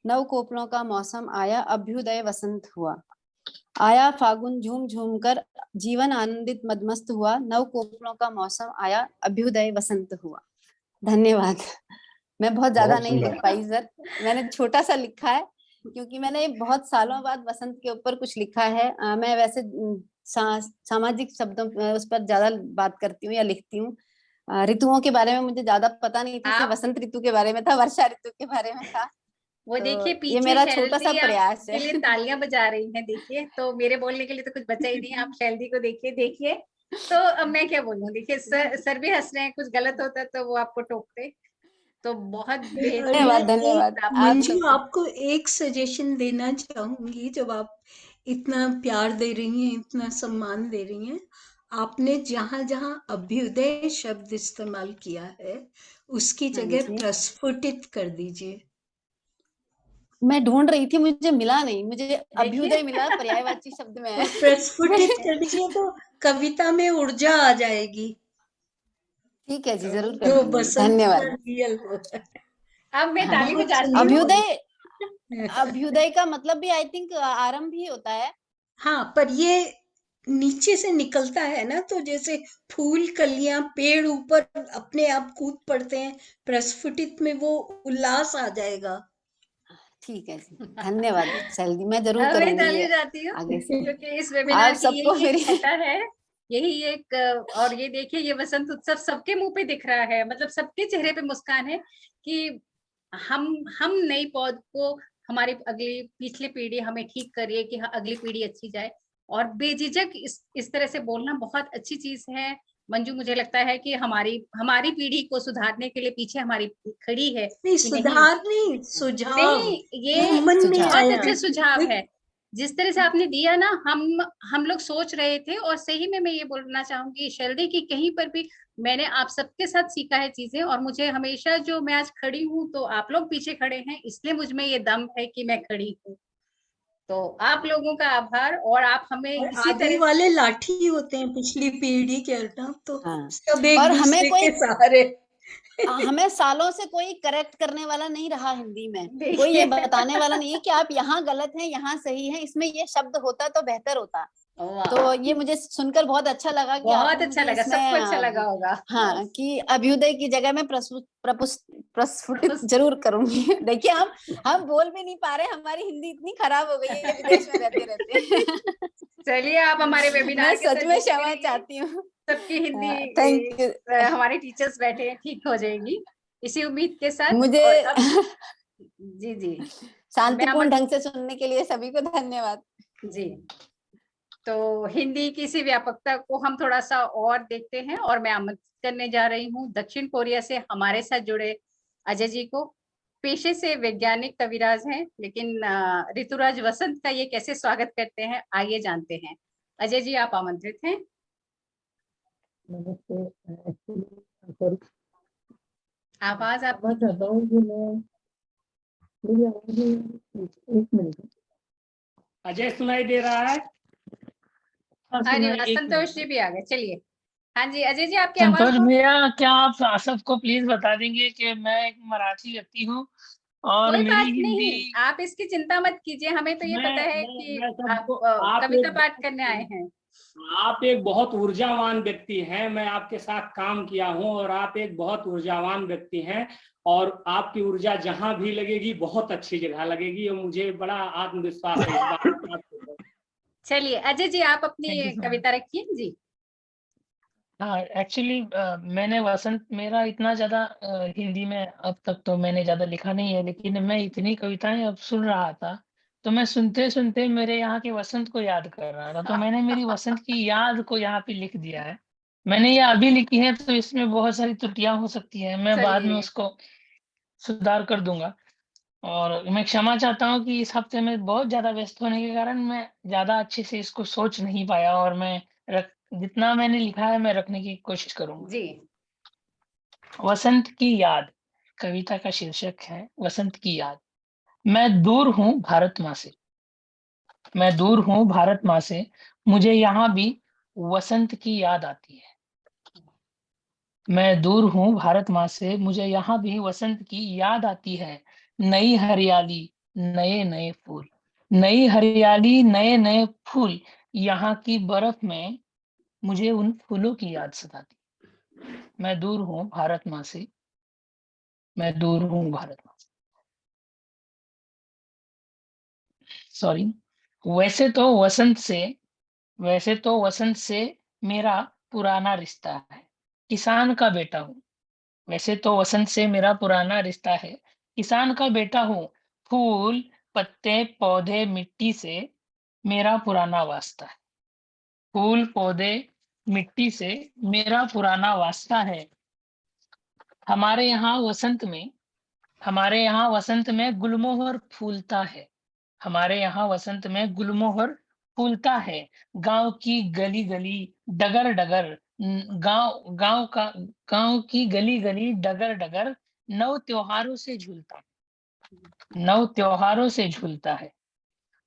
नव कोपलों का मौसम आया, अभ्युदय वसंत हुआ। आया फागुन झूम झूम कर जीवन आनंदित मदमस्त हुआ। नव कोपलों का मौसम आया, अभ्युदय वसंत हुआ। धन्यवाद। मैं बहुत ज्यादा नहीं लिख पाई सर, मैंने छोटा सा लिखा है क्योंकि मैंने बहुत सालों बाद वसंत के ऊपर कुछ लिखा है। मैं वैसे सामाजिक शब्दों उस पर ज्यादा बात करती हूँ या लिखती हूँ। ऋतुओं के बारे में मुझे ज्यादा पता नहीं था। वसंत ऋतु के बारे में था, वर्षा ऋतु के बारे में था। वो तो देखिए पीछे ये मेरा छोटा सा प्रयास है। के लिए तालियां बजा रही हैं, देखिए। तो मेरे बोलने के लिए तो कुछ बचा ही नहीं। आप शैलदी को देखिए। तो अब मैं क्या बोलूं। देखिए सर भी हंस रहे हैं, कुछ गलत होता तो वो आपको टोकते। तो बहुत धन्यवाद धन्यवाद। मंजू, आपको एक सजेशन देना चाहूंगी। जब आप इतना प्यार दे रही हैं, इतना सम्मान दे रही हैं, आपने जहां जहां अभ्युदय शब्द इस्तेमाल किया है उसकी जगह प्रस्फुटित कर दीजिए। मैं ढूंढ रही थी, मुझे मिला नहीं। मुझे अभ्युदय मिला, पर्यायवाची शब्द में है। तो प्रस्फुटित कर दीजिए तो कविता में ऊर्जा आ जाएगी। ठीक है जी, जरूर जो कर दूंगी। धन्यवाद। रियल हो। अब मैं ताली बजाती हूँ। अभ्युदय का मतलब भी आई थिंक आरंभ ही होता है। हाँ, पर ये नीचे से निकलता है ना, तो जैसे फूल कलियां पेड़ ऊपर अपने आप कूद पड़ते हैं, प्रस्फुटित में वो उल्लास आ जाएगा। ठीक है जी, धन्यवाद शैलजी, मैं जरूर मैं करूंगी ताली ये बजाती हूँ आगे से। क्योंकि इस वेबिनार आप की सबको यही एक मेरी छटा है, यही एक। और ये देखिए, ये वसंत उत्सव सबके मुंह पे दिख रहा है, मतलब सबके चेहरे पे मुस्कान है कि हम नई पौध को, हमारी अगली पिछली पीढ़ी हमें ठीक करिए कि अगली पीढ़ी अच्छी जाए। और बेझिझक इस तरह से बोलना बहुत अच्छी चीज है। मंजू, मुझे लगता है कि हमारी पीढ़ी को सुधारने के लिए पीछे हमारी खड़ी है। नहीं, कि सुधार नहीं, सुझाव। नहीं, ये मन में बहुत आया। अच्छा सुझाव है। जिस तरह से आपने दिया ना, हम लोग सोच रहे थे। और सही में मैं ये बोलना चाहूंगी शैलदी की, कहीं पर भी मैंने आप सबके साथ सीखा है चीजें। और मुझे हमेशा, जो मैं आज खड़ी हूँ तो आप लोग पीछे खड़े हैं, इसलिए मुझ में ये दम है कि मैं खड़ी हूँ। तो आप लोगों का आभार। और आप हमें इसी आगे तरह वाले लाठी होते हैं पिछली पीढ़ी के, ना तो हाँ। सब एक और हमें दूसरे कोई के सहारे। हमें सालों से कोई करेक्ट करने वाला नहीं रहा हिंदी में। कोई देखिए। ये बताने वाला नहीं है कि आप यहाँ गलत हैं, यहाँ सही है, इसमें ये शब्द होता तो बेहतर होता। तो ये मुझे सुनकर बहुत अच्छा लगा कि बहुत आपने अच्छा मुझे लगा, सबको अच्छा लगा होगा। हाँ, कि अभ्युदय की जगह में प्रस्फुटित जरूर करूंगी। देखिए, हम बोल भी नहीं पा रहे, हमारी हिंदी इतनी खराब हो गई है विदेश में रहते रहते। चलिए, आप हमारे वेबिनार मैं के सच में क्षमा चाहती हूँ। सबकी हिंदी, थैंक यू। हमारे टीचर्स बैठे हैं, ठीक हो जाएगी इसी उम्मीद के साथ। मुझे और अब जी शांतिपूर्ण ढंग से सुनने के लिए सभी को धन्यवाद जी। तो हिंदी की इसी व्यापकता को हम थोड़ा सा और देखते हैं। और मैं आमंत्रित करने जा रही हूँ दक्षिण कोरिया से हमारे साथ जुड़े अजय जी को। पेशे से वैज्ञानिक कविराज हैं, लेकिन ऋतुराज वसंत का ये कैसे स्वागत करते हैं, आइए जानते हैं। अजय जी, आप आमंत्रित हैं। नमस्ते। आवाज आप चाहता हूँ कि मैं एक मिनट, अजय सुनाई दे रहा है? हाँ, हाँ जी, सुनाई, एक संतोष जी मिनट। भी आ गए, चलिए। हाँ जी अजय जी, आपकी आवाज संतोष भैया, क्या आप सबको प्लीज बता देंगे कि मैं एक मराठी व्यक्ति हूँ और कोई मेरी बात नहीं, हिंदी, आप इसकी चिंता मत कीजिए, हमें तो ये पता है कि मैं आप सबको, आप कविता एक पाठ करने आए हैं। आप एक बहुत ऊर्जावान व्यक्ति हैं। मैं आपके साथ काम किया हूं और आप एक बहुत ऊर्जावान व्यक्ति हैं और आपकी ऊर्जा जहां भी लगेगी बहुत अच्छी जगह लगेगी और मुझे बड़ा आत्मविश्वास है इस बात पर। चलिए अजय जी, आप अपनी कविता रखिए जी। हाँ, एक्चुअली मैंने वसंत, मेरा इतना ज्यादा हिंदी में अब तक तो मैंने ज्यादा लिखा नहीं है, लेकिन मैं इतनी कविताएं अब सुन रहा था तो मैं सुनते सुनते मेरे यहाँ के वसंत को याद कर रहा था, तो मैंने मेरी वसंत की याद को यहाँ पे लिख दिया है। मैंने ये अभी लिखी है तो इसमें बहुत सारी त्रुटियां हो सकती है, मैं बाद में चलिए उसको सुधार कर दूंगा। और मैं क्षमा चाहता हूँ कि इस हफ्ते में बहुत ज्यादा व्यस्त होने के कारण मैं ज्यादा अच्छे से इसको सोच नहीं पाया और मैं जितना मैंने लिखा है मैं रखने की कोशिश करूंगा। जी। वसंत की याद, कविता का शीर्षक है वसंत की याद। मैं दूर हूँ भारत माँ से, मैं दूर हूँ भारत माँ से, मुझे यहाँ भी वसंत की याद आती है। मैं दूर हूँ भारत माँ से, मुझे यहाँ भी वसंत की याद आती है। नई हरियाली, नए नए फूल, नई हरियाली, नए नए फूल, यहाँ की बर्फ में मुझे उन फूलों की याद सताती। मैं दूर हूँ भारत माँ से, मैं दूर हूँ भारत माँ से। सॉरी। वैसे तो वसंत से, वैसे तो वसंत से मेरा पुराना रिश्ता है, किसान का बेटा हूँ। वैसे तो वसंत से मेरा पुराना रिश्ता है, किसान का बेटा हूँ। फूल, पत्ते, पौधे, मिट्टी से मेरा पुराना वास्ता है। फूल, पौधे, मिट्टी से मेरा पुराना वास्ता है। हमारे यहाँ वसंत में, हमारे यहाँ वसंत में गुलमोहर फूलता है। हमारे यहाँ वसंत में गुलमोहर फूलता है। गांव की गली गली, डगर डगर, गांव गांव का, गांव की गली गली, डगर डगर, नव त्योहारों से झूलता है, नव त्योहारों से झूलता है।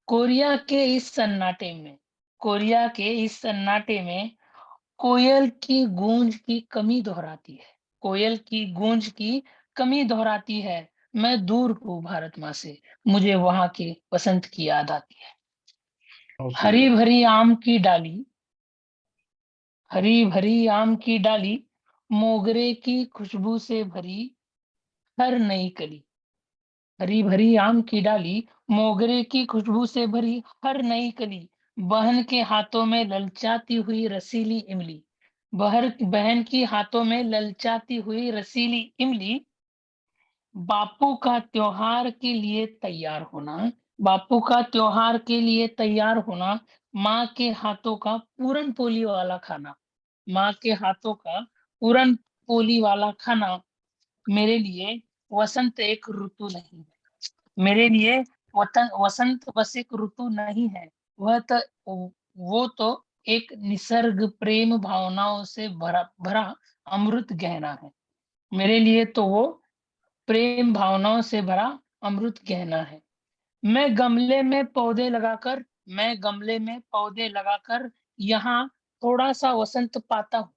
कोरिया के इस सन्नाटे में, कोरिया के इस सन्नाटे में कोयल की गूंज की कमी दोहराती है, कोयल की गूंज की कमी दोहराती है। मैं दूर हूँ भारत माँ से, मुझे वहां के वसंत की याद आती है। बहुत हरी सुंदर। भरी आम की डाली, हरी भरी आम की डाली, मोगरे की खुशबू से भरी हर नई कली। हरी भरी आम की डाली, मोगरे की खुशबू से भरी हर नई कली, बहन के हाथों में ललचाती हुई रसीली इमली, बहन की हाथों में ललचाती हुई रसीली इमली। बापू का त्योहार के लिए तैयार होना, बापू का त्योहार के लिए तैयार होना, माँ के हाथों का पूरन पोली वाला खाना, माँ के हाथों का पूरन पोली वाला खाना। मेरे लिए वसंत एक ऋतु नहीं है, मेरे लिए वसंत बस एक ऋतु नहीं है, वह तो, वो तो एक निसर्ग प्रेम भावनाओं से भरा भरा अमृत गहना है। मेरे लिए तो वो प्रेम भावनाओं से भरा अमृत गहना है। मैं गमले में पौधे लगाकर, मैं गमले में पौधे लगाकर यहाँ थोड़ा सा वसंत पाता हूँ।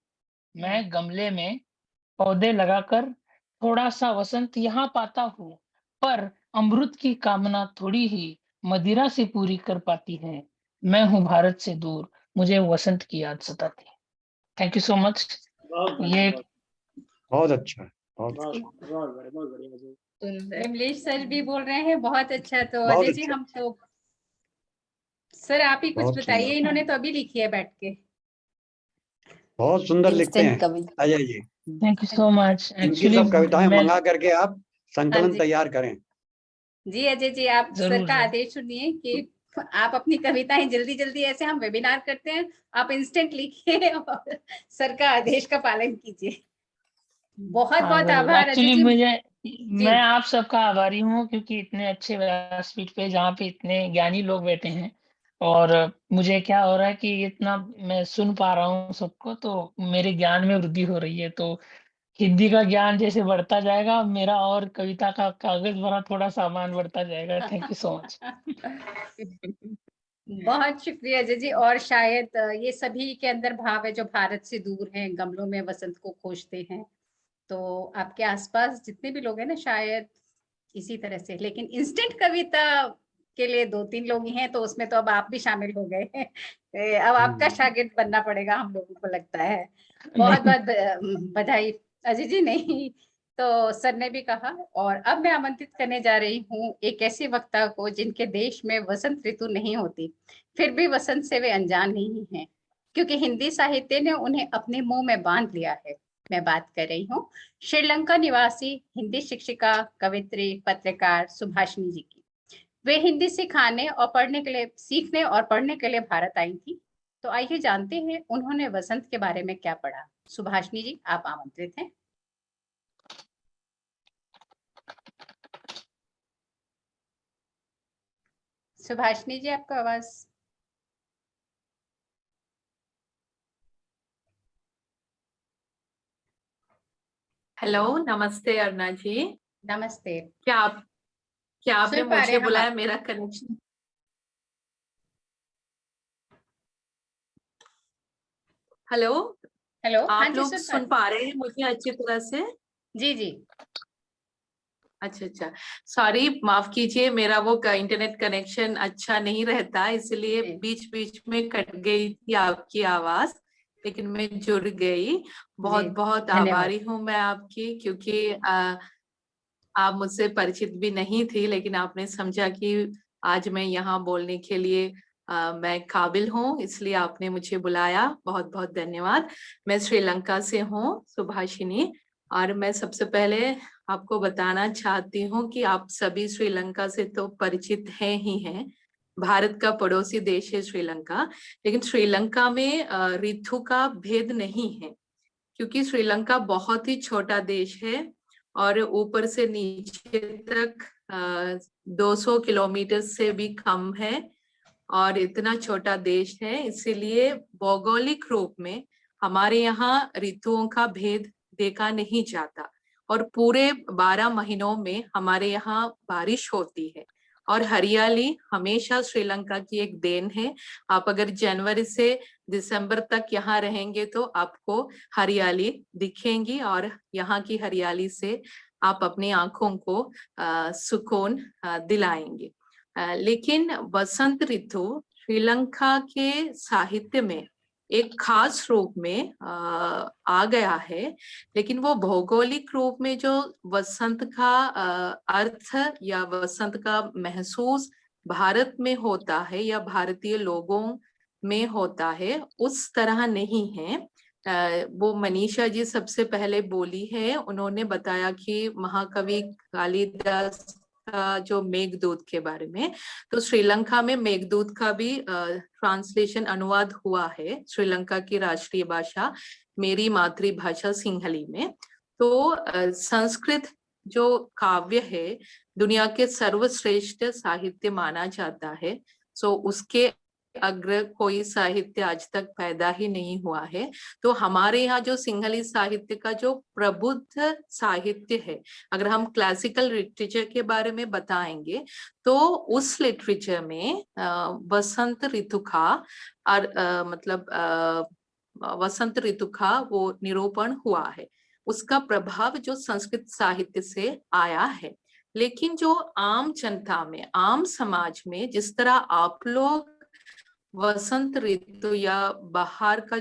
मैं गमले में पौधे लगाकर थोड़ा सा वसंत यहाँ पाता हूँ, पर अमृत की कामना थोड़ी ही मदिरा से पूरी कर पाती है। मैं हूँ भारत से दूर, मुझे वसंत की याद सताती है। Thank you so much. ये बहुत अच्छा है, बहुत कमलेश सर भी बोल रहे हैं बहुत अच्छा। तो बहुत अजय जी, अच्छा, हम तो, सर आप ही कुछ बहुत बताइए, सुंदर, इन्होंने तो अभी लिखी है बैठ के। बहुत सुंदर लिखते इंस्टेंट हैं कविता। Ajay ji. Thank you so much. इनकी एक्चुअली सब कविताएं मैं, मंगा करके आप हाँ संकलन जी तैयार करें। जी अजय जी, आप सर जरूर का जरूर। आदेश सुनिए कि आप अपनी कविताएं जल्दी जल्दी, ऐसे हम वेबिनार करते हैं, आप इंस्टेंट लिखिए और सर का आदेश का पालन कीजिए। बहुत हाँ बहुत जरूर। आभार अजय एक्चुअली जी। मुझे, जी मैं आप सबका आभारी हूँ क्योंकि इतने अच्छे व्यासपीठ पे जहाँ पे इतने ज्ञानी लोग बैठे हैं और मुझे क्या हो रहा है कि इतना मैं सुन पा रहा हूँ सबको, तो मेरे ज्ञान में वृद्धि हो रही है। तो हिंदी का ज्ञान जैसे बढ़ता जाएगा, मेरा और कविता का कागज भरा थोड़ा सामान बढ़ता जाएगा। Thank you so much. बहुत शुक्रिया अजय जी। और शायद ये सभी के अंदर भाव है जो भारत से दूर हैं, गमलों में वसंत को खोजते हैं। तो आपके आसपास जितने भी लोग हैं ना, शायद इसी तरह से। लेकिन इंस्टेंट कविता के लिए 2-3 लोग ही हैं, तो उसमें तो अब आप भी शामिल हो गए हैं। अब आपका शागिर्द बनना पड़ेगा हम लोगों को लगता है। बहुत नहीं, बहुत बधाई अजय जी। नहीं तो सर ने भी कहा। और अब मैं आमंत्रित करने जा रही हूँ एक ऐसे वक्ता को जिनके देश में वसंत ऋतु नहीं होती, फिर भी वसंत से वे अनजान नहीं हैं, क्योंकि हिंदी साहित्य ने उन्हें अपने मुंह में बांध लिया है। मैं बात कर रही हूँ श्रीलंका निवासी हिंदी शिक्षिका, कवित्री, पत्रकार सुभाषिनी जी की। वे हिंदी सिखाने और पढ़ने के लिए, सीखने और पढ़ने के लिए भारत आई थी। तो आइए जानते हैं उन्होंने वसंत के बारे में क्या पढ़ा। सुभाषिनी जी, आप आमंत्रित हैं। सुभाषिनी जी, आपका आवाज। हेलो, नमस्ते अरुणा जी। नमस्ते। क्या आपने सुन पा रहे मुझे हैं हम बुलाया? आप। मेरा कनेक्शन। हेलो, हेलो, हाँ आप जी, लोग सुन पा सुन पा रहे हैं मुझे अच्छी तरह से? जी जी। अच्छा, सॉरी, माफ कीजिए, मेरा वो इंटरनेट कनेक्शन अच्छा नहीं रहता, इसलिए जी, बीच बीच में कट गई थी आपकी आवाज, लेकिन मैं जुड़ गई। बहुत जी, बहुत धन्यवाद। आभारी हूँ मैं आपकी, क्योंकि आप मुझसे परिचित भी नहीं थी, लेकिन आपने समझा कि आज मैं यहाँ बोलने के लिए मैं काबिल हूँ, इसलिए आपने मुझे बुलाया। बहुत बहुत धन्यवाद। मैं श्रीलंका से हूँ, सुभाषिनी, और मैं सबसे पहले आपको बताना चाहती हूँ कि आप सभी श्रीलंका से तो परिचित हैं ही हैं। भारत का पड़ोसी देश है श्रीलंका, लेकिन श्रीलंका में ऋतु का भेद नहीं है, क्योंकि श्रीलंका बहुत ही छोटा देश है और ऊपर से नीचे तक 200 किलोमीटर से भी कम है, और इतना छोटा देश है, इसीलिए भौगोलिक रूप में हमारे यहाँ ऋतुओं का भेद देखा नहीं जाता। और पूरे 12 महीनों में हमारे यहाँ बारिश होती है, और हरियाली हमेशा श्रीलंका की एक देन है। आप अगर जनवरी से दिसंबर तक यहाँ रहेंगे तो आपको हरियाली दिखेंगी, और यहाँ की हरियाली से आप अपनी आंखों को सुकून दिलाएंगे। लेकिन वसंत ऋतु श्रीलंका के साहित्य में एक खास रूप में आ गया है, लेकिन वो भौगोलिक रूप में जो वसंत का अर्थ या वसंत का महसूस भारत में होता है या भारतीय लोगों में होता है, उस तरह नहीं है। वो मनीषा जी सबसे पहले बोली है, उन्होंने बताया कि महाकवि कालिदास का जो मेघदूत के बारे में, तो श्रीलंका में मेघदूत का भी ट्रांसलेशन अनुवाद हुआ है श्रीलंका की राष्ट्रीय भाषा, मेरी मातृभाषा सिंहली में। तो संस्कृत जो काव्य है दुनिया के सर्वश्रेष्ठ साहित्य माना जाता है। सो उसके अग्र कोई साहित्य आज तक पैदा ही नहीं हुआ है। तो हमारे यहाँ जो सिंहली साहित्य का जो प्रबुद्ध साहित्य है, अगर हम क्लासिकल लिटरेचर के बारे में बताएंगे तो उस लिटरेचर में वसंत ऋतु का वसंत ऋतु का वो निरूपण हुआ है। उसका प्रभाव जो संस्कृत साहित्य से आया है। लेकिन जो आम जनता में, आम समाज में जिस तरह आप लोग वसंत ऋतु या बाहर का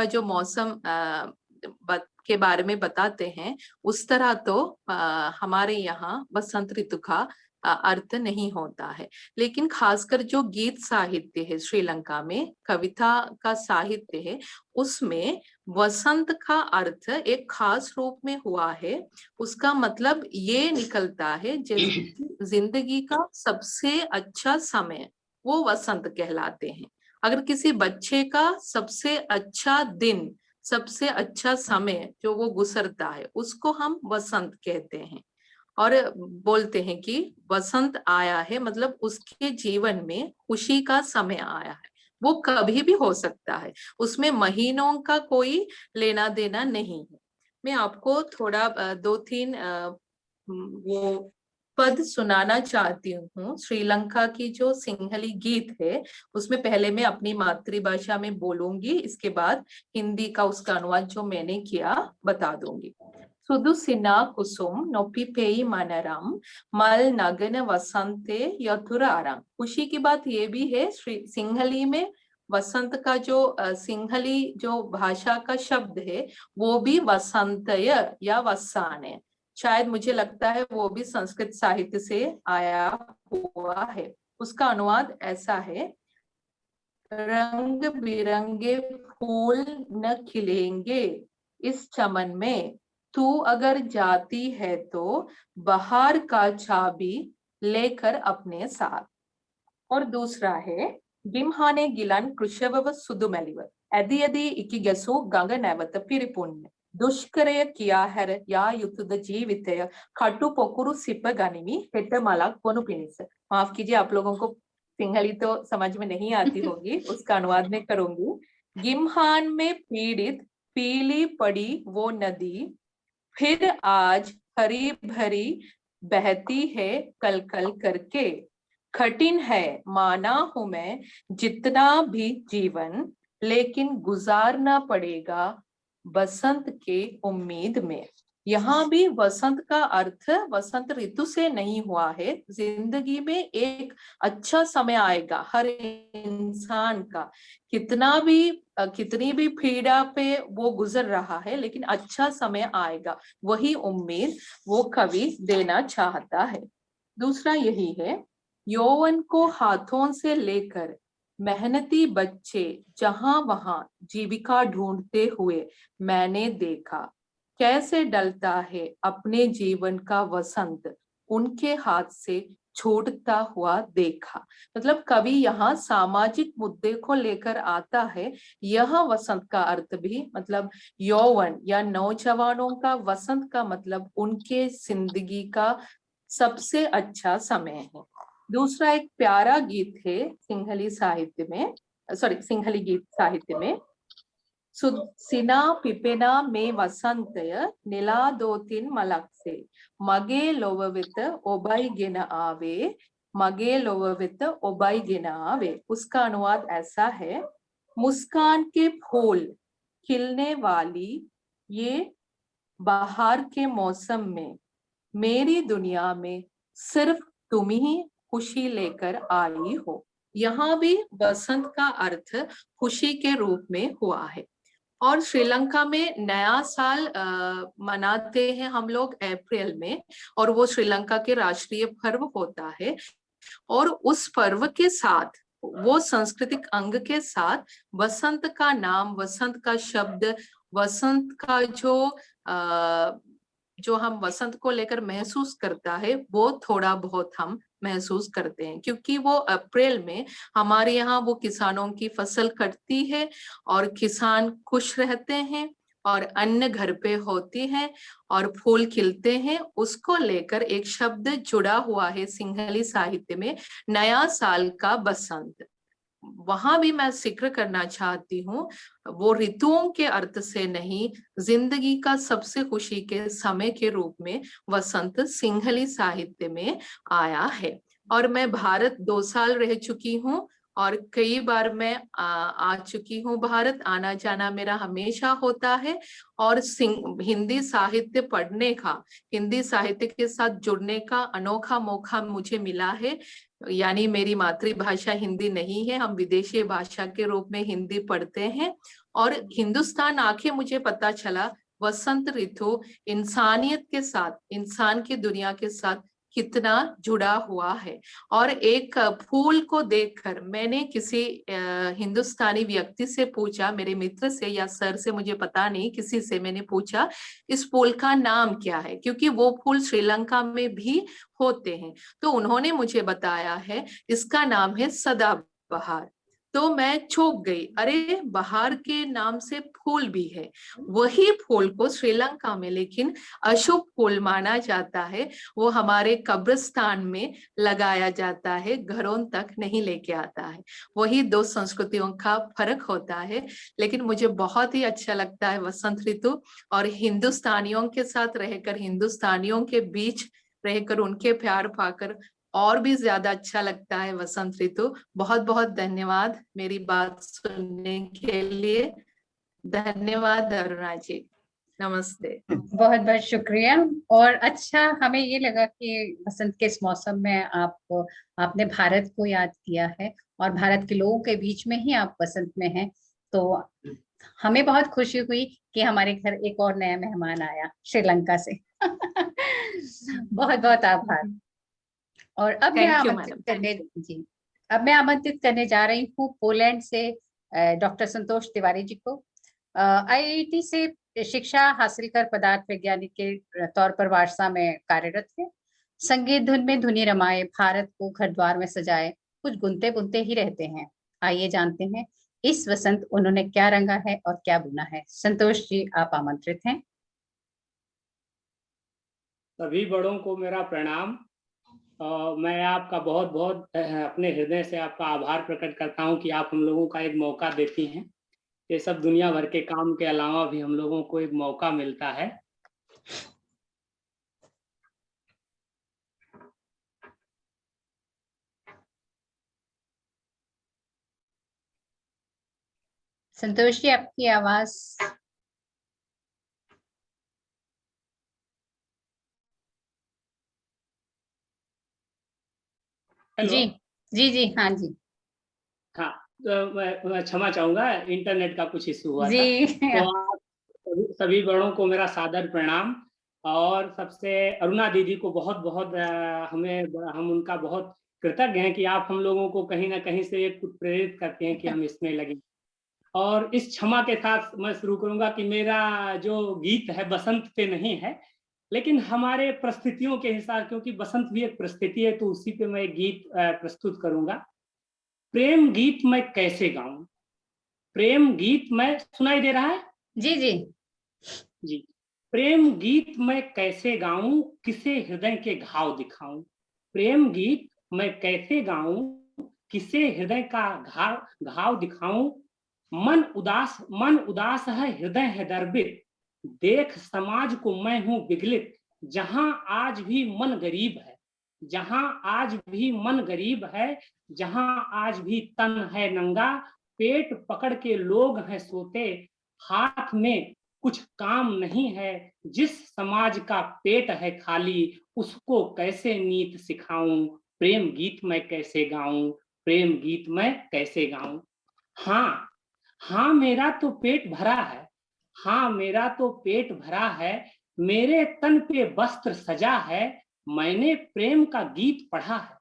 जो मौसम के बारे में बताते हैं, उस तरह तो हमारे यहाँ वसंत ऋतु का अर्थ नहीं होता है। लेकिन खासकर जो गीत साहित्य है श्रीलंका में, कविता का साहित्य है, उसमें वसंत का अर्थ एक खास रूप में हुआ है। उसका मतलब ये निकलता है जैसे जिंदगी का सबसे अच्छा समय वो वसंत कहलाते हैं। अगर किसी बच्चे का सबसे अच्छा दिन, सबसे अच्छा समय जो वो गुजरता है, उसको हम वसंत कहते हैं, और बोलते हैं कि वसंत आया है, मतलब उसके जीवन में खुशी का समय आया है। वो कभी भी हो सकता है, उसमें महीनों का कोई लेना देना नहीं है। मैं आपको थोड़ा 2-3 वो पद सुनाना चाहती हूँ। श्रीलंका की जो सिंहली गीत है उसमें पहले मैं अपनी मातृभाषा में बोलूंगी, इसके बाद हिंदी का उसका अनुवाद जो मैंने किया बता दूंगी। सुदु सिना कुसुम नोपी पेई मनरम मल नगन वसंते यथुरारंग। खुशी की बात ये भी है, सिंहली में वसंत का जो सिंहली जो भाषा का शब्द है वो भी वसंतय या वसान है। शायद मुझे लगता है वो भी संस्कृत साहित्य से आया हुआ है। उसका अनुवाद ऐसा है, रंग बिरंगे फूल न खिलेंगे इस चमन में, तू अगर जाती है तो बाहर का चाबी लेकर अपने साथ। और दूसरा है, गिमहाने गिलन कृषव सुदुमेलिव यदि यदि इकिगसु गंग नैवत पिरिपुण्य दुष्करय किया हर या युद्ध जीवितय खटु पोकुरु सिप गनिमी हेट मालक कोनु पिनिस। माफ कीजिए, आप लोगों को सिंहली तो समझ में नहीं आती होगी, उसका अनुवाद मैं करूंगी। गिमहान में पीड़ित पीली पड़ी वो नदी, फिर आज हरी भरी बहती है कल कल करके। कठिन है माना हूं मैं जितना भी जीवन, लेकिन गुजारना पड़ेगा बसंत के उम्मीद में। यहाँ भी वसंत का अर्थ वसंत ऋतु से नहीं हुआ है। जिंदगी में एक अच्छा समय आएगा हर इंसान का, कितनी भी पीड़ा पे वो गुजर रहा है, लेकिन अच्छा समय आएगा, वही उम्मीद वो कवि देना चाहता है। दूसरा यही है, यौवन को हाथों से लेकर मेहनती बच्चे जहां वहां जीविका ढूंढते हुए मैंने देखा, कैसे डलता है अपने जीवन का वसंत उनके हाथ से छूटता हुआ देखा। मतलब कवि यहाँ सामाजिक मुद्दे को लेकर आता है। यह वसंत का अर्थ भी मतलब यौवन या नौजवानों का वसंत का मतलब उनके जिंदगी का सबसे अच्छा समय है। दूसरा एक प्यारा गीत है सिंहली साहित्य में, सिंहली गीत साहित्य में, सिना पिपेना में वसंतय नीला दो तीन मलक से मगे लोववित ओबाई गिन आवे, मगे लोववित ओबाई गिन आवे। उसका अनुवाद ऐसा है, मुस्कान के फूल खिलने वाली ये बाहर के मौसम में मेरी दुनिया में सिर्फ तुम ही खुशी लेकर आई हो। यहाँ भी बसंत का अर्थ खुशी के रूप में हुआ है। और श्रीलंका में नया साल मनाते हैं हम लोग अप्रैल में, और वो श्रीलंका के राष्ट्रीय पर्व होता है। और उस पर्व के साथ, वो सांस्कृतिक अंग के साथ वसंत का नाम, वसंत का शब्द, वसंत का जो हम वसंत को लेकर महसूस करता है वो थोड़ा बहुत हम महसूस करते हैं, क्योंकि वो अप्रैल में हमारे यहाँ वो किसानों की फसल कटती है और किसान खुश रहते हैं और अन्न घर पे होती है और फूल खिलते हैं। उसको लेकर एक शब्द जुड़ा हुआ है सिंहली साहित्य में, नया साल का बसंत। वहां भी मैं जिक्र करना चाहती हूँ, वो ऋतुओं के अर्थ से नहीं, जिंदगी का सबसे खुशी के समय के रूप में वसंत सिंहली साहित्य में आया है। और मैं भारत 2 साल रह चुकी हूँ और कई बार मैं आ चुकी हूँ भारत, आना जाना मेरा हमेशा होता है। और हिंदी साहित्य पढ़ने का, हिंदी साहित्य के साथ जुड़ने का अनोखा मौका मुझे मिला है। यानी मेरी मातृभाषा हिंदी नहीं है, हम विदेशी भाषा के रूप में हिंदी पढ़ते हैं। और हिंदुस्तान आके मुझे पता चला वसंत ऋतु इंसानियत के साथ, इंसान की दुनिया के साथ कितना जुड़ा हुआ है। और एक फूल को देखकर मैंने किसी हिंदुस्तानी व्यक्ति से पूछा, मेरे मित्र से या सर से, मुझे पता नहीं, किसी से मैंने पूछा इस फूल का नाम क्या है, क्योंकि वो फूल श्रीलंका में भी होते हैं। तो उन्होंने मुझे बताया है इसका नाम है सदाबहार। तो मैं चौंक गई, अरे बहार के नाम से फूल भी है, वही फूल को श्रीलंका में लेकिन अशुभ फूल माना जाता है, वो हमारे कब्रिस्तान में लगाया जाता है, घरों तक नहीं लेके आता है। वही दो संस्कृतियों का फर्क होता है। लेकिन मुझे बहुत ही अच्छा लगता है वसंत ऋतु, और हिंदुस्तानियों के साथ रहकर, हिंदुस्तानियों के बीच रहकर उनके प्यार पाकर और भी ज्यादा अच्छा लगता है वसंत ऋतु। बहुत बहुत धन्यवाद मेरी बात सुनने के लिए। धन्यवाद अरुणा जी, नमस्ते। बहुत बहुत शुक्रिया। और अच्छा, हमें ये लगा कि बसंत के इस मौसम में आपने भारत को याद किया है और भारत के लोगों के बीच में ही आप बसंत में हैं, तो हमें बहुत खुशी हुई कि हमारे घर एक और नया मेहमान आया श्रीलंका से। बहुत बहुत आभार। और अब मैं थैंक यू आमंत्रित मैडम, करने जी अब मैं आमंत्रित करने जा रही हूँ पोलैंड से डॉक्टर संतोष तिवारी जी को। आईआईटी से शिक्षा हासिल कर पदार्थ वैज्ञानिक के तौर पर वारसा में कार्यरत है। संगीत धुन में धुनी रमाए, भारत को घर द्वार में सजाए, कुछ गुनते बुनते ही रहते हैं। आइए जानते हैं इस वसंत उन्होंने क्या रंगा है और क्या बुना है। संतोष जी, आप आमंत्रित हैं। सभी बड़ों को मेरा प्रणाम। मैं आपका बहुत बहुत अपने हृदय से आपका आभार प्रकट करता हूं कि आप हम लोगों का एक मौका देती हैं। ये सब दुनिया भर के काम के अलावा भी हम लोगों को एक मौका मिलता है। संतोष जी, आपकी आवाज। हेलो। जी जी हाँ जी। हाँ, तो मैं क्षमा चाहूंगा, इंटरनेट का कुछ इशू हुआ था। जी तो आप सभी बड़ों को मेरा सादर प्रणाम। और सबसे अरुणा दीदी को बहुत बहुत हम उनका बहुत कृतज्ञ हैं कि आप हम लोगों को कहीं ना कहीं से एक प्रेरित करते हैं कि हम इसमें लगे। और इस क्षमा के साथ मैं शुरू करूंगा कि मेरा जो गीत है बसंत पे नहीं है, लेकिन हमारे परिस्थितियों के हिसाब, क्योंकि बसंत भी एक परिस्थिति है, तो उसी पे मैं गीत प्रस्तुत करूंगा। प्रेम गीत मैं कैसे गाऊं। प्रेम गीत मैं, सुनाई दे रहा है? जी जी जी। प्रेम गीत मैं कैसे गाऊं, किसे हृदय के घाव दिखाऊं। प्रेम गीत मैं कैसे गाऊं, किसे हृदय का घाव दिखाऊं। मन उदास है, हृदय है दर्बित, देख समाज को मैं हूं विगलित। जहां आज भी मन गरीब है, जहां आज भी मन गरीब है, जहां आज भी तन है नंगा। पेट पकड़ के लोग हैं सोते, हाथ में कुछ काम नहीं है। जिस समाज का पेट है खाली, उसको कैसे नीत सिखाऊं। प्रेम गीत मैं कैसे गाऊं, प्रेम गीत मैं कैसे गाऊं। हाँ, हाँ मेरा तो पेट भरा है, हाँ मेरा तो पेट भरा है। मेरे तन पे वस्त्र सजा है, मैंने प्रेम का गीत पढ़ा है,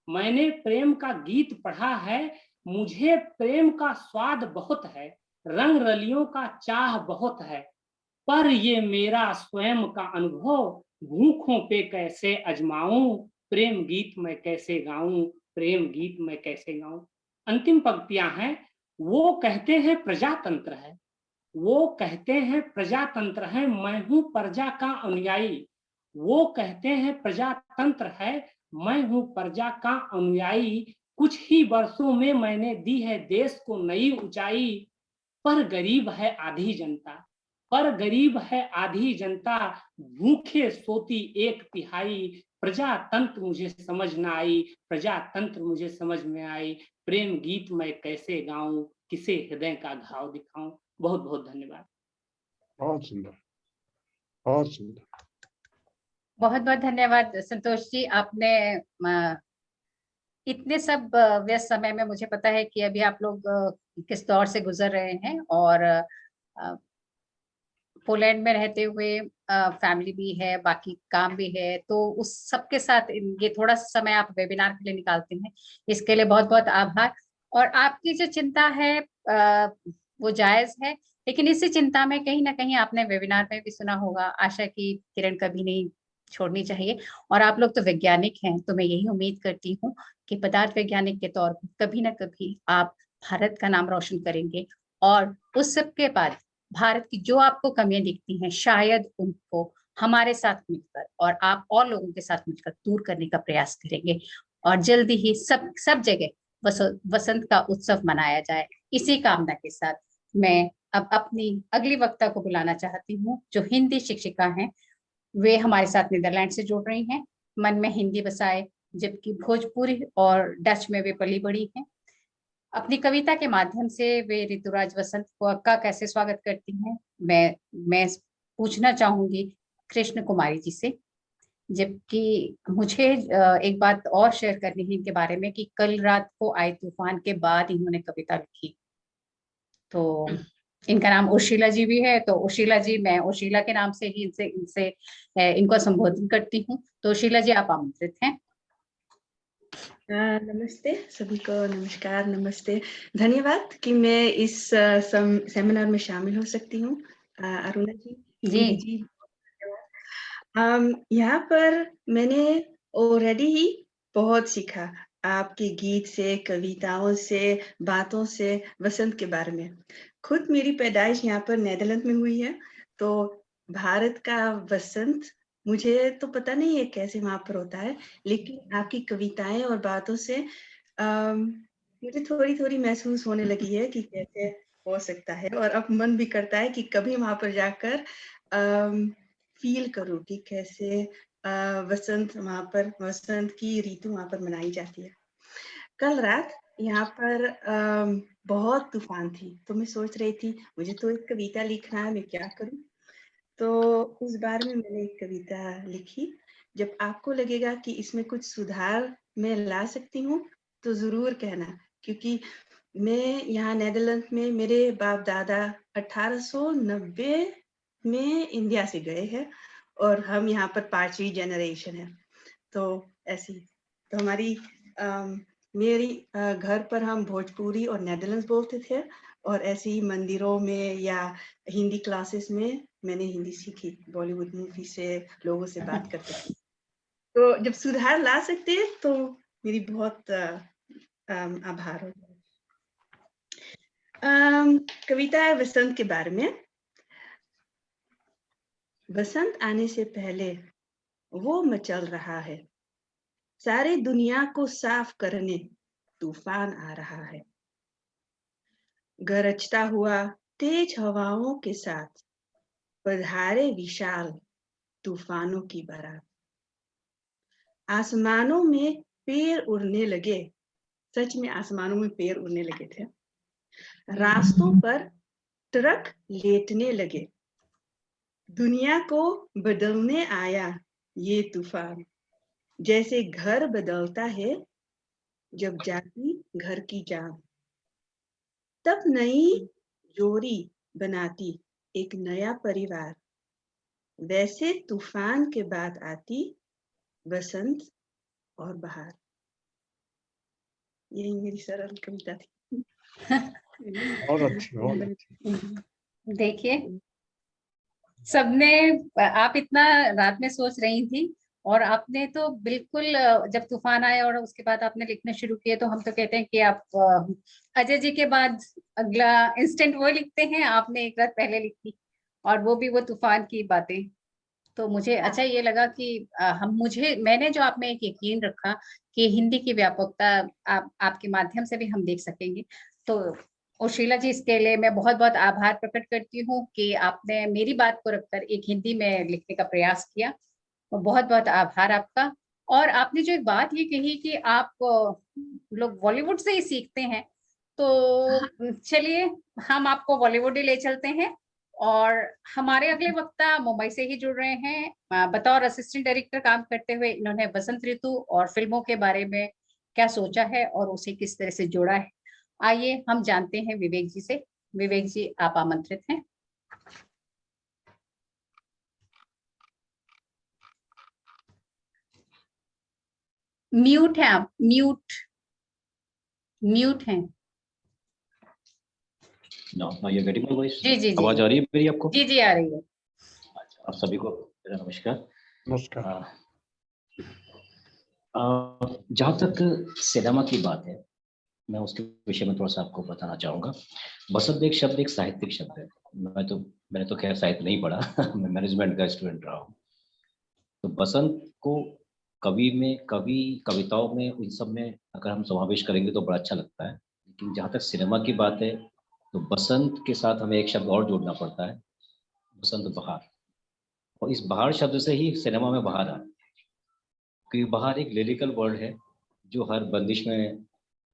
मैंने प्रेम का गीत पढ़ा है। मुझे प्रेम का स्वाद बहुत है, रंग रलियों का चाह बहुत है। पर ये मेरा स्वयं का अनुभव, भूखों पे कैसे अजमाऊं। प्रेम गीत मैं कैसे गाऊं, प्रेम गीत मैं कैसे गाऊं। अंतिम पंक्तियां हैं। वो कहते हैं प्रजातंत्र है, वो कहते हैं प्रजातंत्र है, मैं हूं प्रजा का अनुयायी। वो कहते हैं प्रजातंत्र है, मैं हूं प्रजा का अनुयायी। कुछ ही वर्षों में मैंने दी है देश को नई ऊंचाई। पर गरीब है आधी जनता, पर गरीब है आधी जनता, भूखे सोती एक तिहाई। प्रजातंत्र मुझे समझ न आई, प्रजातंत्र मुझे समझ में आई। प्रेम गीत मैं कैसे गाऊं, किसे हृदय का घाव दिखाऊं। बहुत बहुत धन्यवाद। बहुत सुंदर, बहुत सुंदर। बहुत बहुत धन्यवाद संतोष जी। आपने इतने सब व्यस्त समय में, मुझे पता है कि अभी आप लोग किस दौर से गुजर रहे हैं, और पोलैंड में रहते हुए फैमिली भी है, बाकी काम भी है, तो उस सब के साथ ये थोड़ा सा समय आप वेबिनार के लिए निकालते हैं, इसके लिए बहुत बहुत आभार। और आपकी जो चिंता है वो जायज है, लेकिन इसी चिंता में कहीं ना कहीं आपने वेबिनार में भी सुना होगा, आशा की किरण कभी नहीं छोड़नी चाहिए। और आप लोग तो वैज्ञानिक हैं, तो मैं यही उम्मीद करती हूँ कि पदार्थ वैज्ञानिक के तौर पर कभी ना कभी आप भारत का नाम रोशन करेंगे और उस सब के बाद भारत की जो आपको कमियां दिखती हैं शायद उनको हमारे साथ मिलकर और आप और लोगों के साथ मिलकर दूर करने का प्रयास करेंगे और जल्दी ही सब जगह वसंत का उत्सव मनाया जाए। इसी कामना के साथ मैं अब अपनी अगली वक्ता को बुलाना चाहती हूँ जो हिंदी शिक्षिका हैं। वे हमारे साथ नीदरलैंड से जुड़ रही हैं। मन में हिंदी बसाए, जबकि भोजपुरी और डच में वे पली बड़ी हैं। अपनी कविता के माध्यम से वे ऋतुराज वसंत का कैसे स्वागत करती हैं, मैं पूछना चाहूंगी कृष्ण कुमारी जी से। जबकि मुझे एक बात और शेयर करनी है इनके बारे में कि कल रात को आए तूफान के बाद इन्होंने कविता लिखी। तो इनका नाम उर्शिला जी भी है, तो उर्शिला जी, मैं उर्शिला के नाम से ही इनसे इनको संबोधन करती हूँ। तो उर्शिला जी, आप आमंत्रित हैं। नमस्ते सभी को, नमस्कार, नमस्ते। धन्यवाद कि मैं इस सेमिनार में शामिल हो सकती हूँ। अरुणा जी, यहाँ पर मैंने ऑलरेडी ही बहुत सीखा आपके गीत से, कविताओं से, बातों से, वसंत के बारे में। खुद मेरी पैदाइश यहाँ पर नीदरलैंड में हुई है, तो भारत का वसंत मुझे तो पता नहीं है कैसे वहाँ पर होता है, लेकिन आपकी कविताएं और बातों से मुझे थोड़ी महसूस होने लगी है कि कैसे हो सकता है, और अब मन भी करता है कि कभी वहाँ पर जाकर फील करूं कि कैसे वसंत वहाँ पर, वसंत की ऋतु वहाँ पर मनाई जाती है। कल रात यहाँ पर बहुत तूफान थी, तो मैं सोच रही थी मुझे तो एक कविता लिखना है, मैं क्या करूं। तो उस बारे में मैंने एक कविता लिखी। जब आपको लगेगा कि इसमें कुछ सुधार मैं ला सकती हूँ तो जरूर कहना, क्योंकि मैं यहाँ नीदरलैंड में, मेरे बाप दादा 1890 में इंडिया से गए हैं और हम यहाँ पर 5वीं जनरेशन है। तो ऐसी तो हमारी मेरी घर पर हम भोजपुरी और नीदरलैंड्स बोलते थे, और ऐसे ही मंदिरों में या हिंदी क्लासेस में मैंने हिंदी सीखी, बॉलीवुड मूवी से लोगों से बात करते थे। तो जब सुधार ला सकते हैं तो मेरी बहुत आभार होता है। कविता है वसंत के बारे में। वसंत आने से पहले वो मचल रहा है, सारे दुनिया को साफ करने तूफान आ रहा है। गरजता हुआ तेज हवाओं के साथ पधारे विशाल तूफानों की बारात। आसमानों में पैर उड़ने लगे, सच में आसमानों में पैर उड़ने लगे थे। रास्तों पर ट्रक लेटने लगे। दुनिया को बदलने आया ये तूफान, जैसे घर बदलता है जब जाती घर की जान। तब नई जोड़ी बनाती एक नया परिवार, वैसे तूफान के बाद आती वसंत और बहार। यही मेरी सरल कविता थी। बहुत अच्छी। देखिए, सबने, आप इतना रात में सोच रही थी और आपने तो बिल्कुल, जब तूफान आया और उसके बाद आपने लिखना शुरू किया, तो हम तो कहते हैं कि आप अजय जी के बाद अगला इंस्टेंट वो लिखते हैं। आपने एक रात पहले लिखी और वो भी वो तूफान की बातें। तो मुझे अच्छा ये लगा कि मैंने जो आप में एक यकीन रखा कि हिंदी की व्यापकता आपके माध्यम से भी हम देख सकेंगे। तो उर्शिला जी, इसके लिए मैं बहुत बहुत आभार प्रकट करती हूँ कि आपने मेरी बात को रखकर एक हिंदी में लिखने का प्रयास किया। तो बहुत बहुत आभार आपका। और आपने जो एक बात ये कही कि आप लोग बॉलीवुड से ही सीखते हैं, तो चलिए हम आपको बॉलीवुड ही ले चलते हैं। और हमारे अगले वक्ता मुंबई से ही जुड़ रहे हैं। बतौर असिस्टेंट डायरेक्टर काम करते हुए इन्होंने बसंत ऋतु और फिल्मों के बारे में क्या सोचा है और उसे किस तरह से जोड़ा है। आइए हम जानते हैं विवेक जी से। विवेक जी, आप आमंत्रित हैं। म्यूट हैं आप, म्यूट हैं। Now you're getting my voice? जी जी जी, आवाज आ रही है मेरी आपको? जी जी आ रही है। अच्छा, आप सभी को मेरा नमस्कार। जहाँ तक सिनेमा की बात है, मैं उसके विषय में थोड़ा सा आपको बताना चाहूँगा। बसंत एक शब्द एक साहित्यिक शब्द है। मैंने तो खैर साहित्य नहीं पढ़ा मैं मैनेजमेंट का स्टूडेंट रहा हूँ। तो बसंत को कविताओं में, इन सब में अगर हम समावेश करेंगे तो बड़ा अच्छा लगता है। लेकिन जहाँ तक सिनेमा की बात है तो बसंत के साथ हमें एक शब्द और जोड़ना पड़ता है, बसंत बहार। और इस बहार शब्द से ही सिनेमा में बहार आता है, क्योंकि बहार एक लिरिकल वर्ड है जो हर बंदिश में,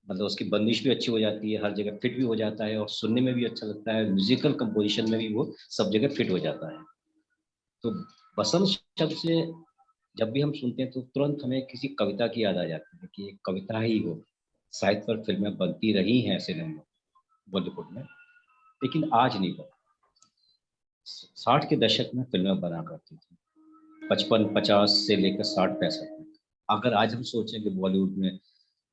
मतलब उसकी बंदिश भी अच्छी हो जाती है, हर जगह फिट भी हो जाता है और सुनने में भी अच्छा लगता है, म्यूजिकल कंपोजिशन में भी वो सब जगह फिट हो जाता है। तो बसंत शब्द से जब भी हम सुनते हैं तो तुरंत हमें किसी कविता की याद आ जाती है कि एक कविता ही हो। साहित्य पर फिल्में बनती रही हैं सिनेमा बॉलीवुड में, लेकिन आज नहीं बना। 60 के दशक में फिल्में बना करती थी, 55-50 से लेकर 60-65 में। अगर आज हम सोचें कि बॉलीवुड में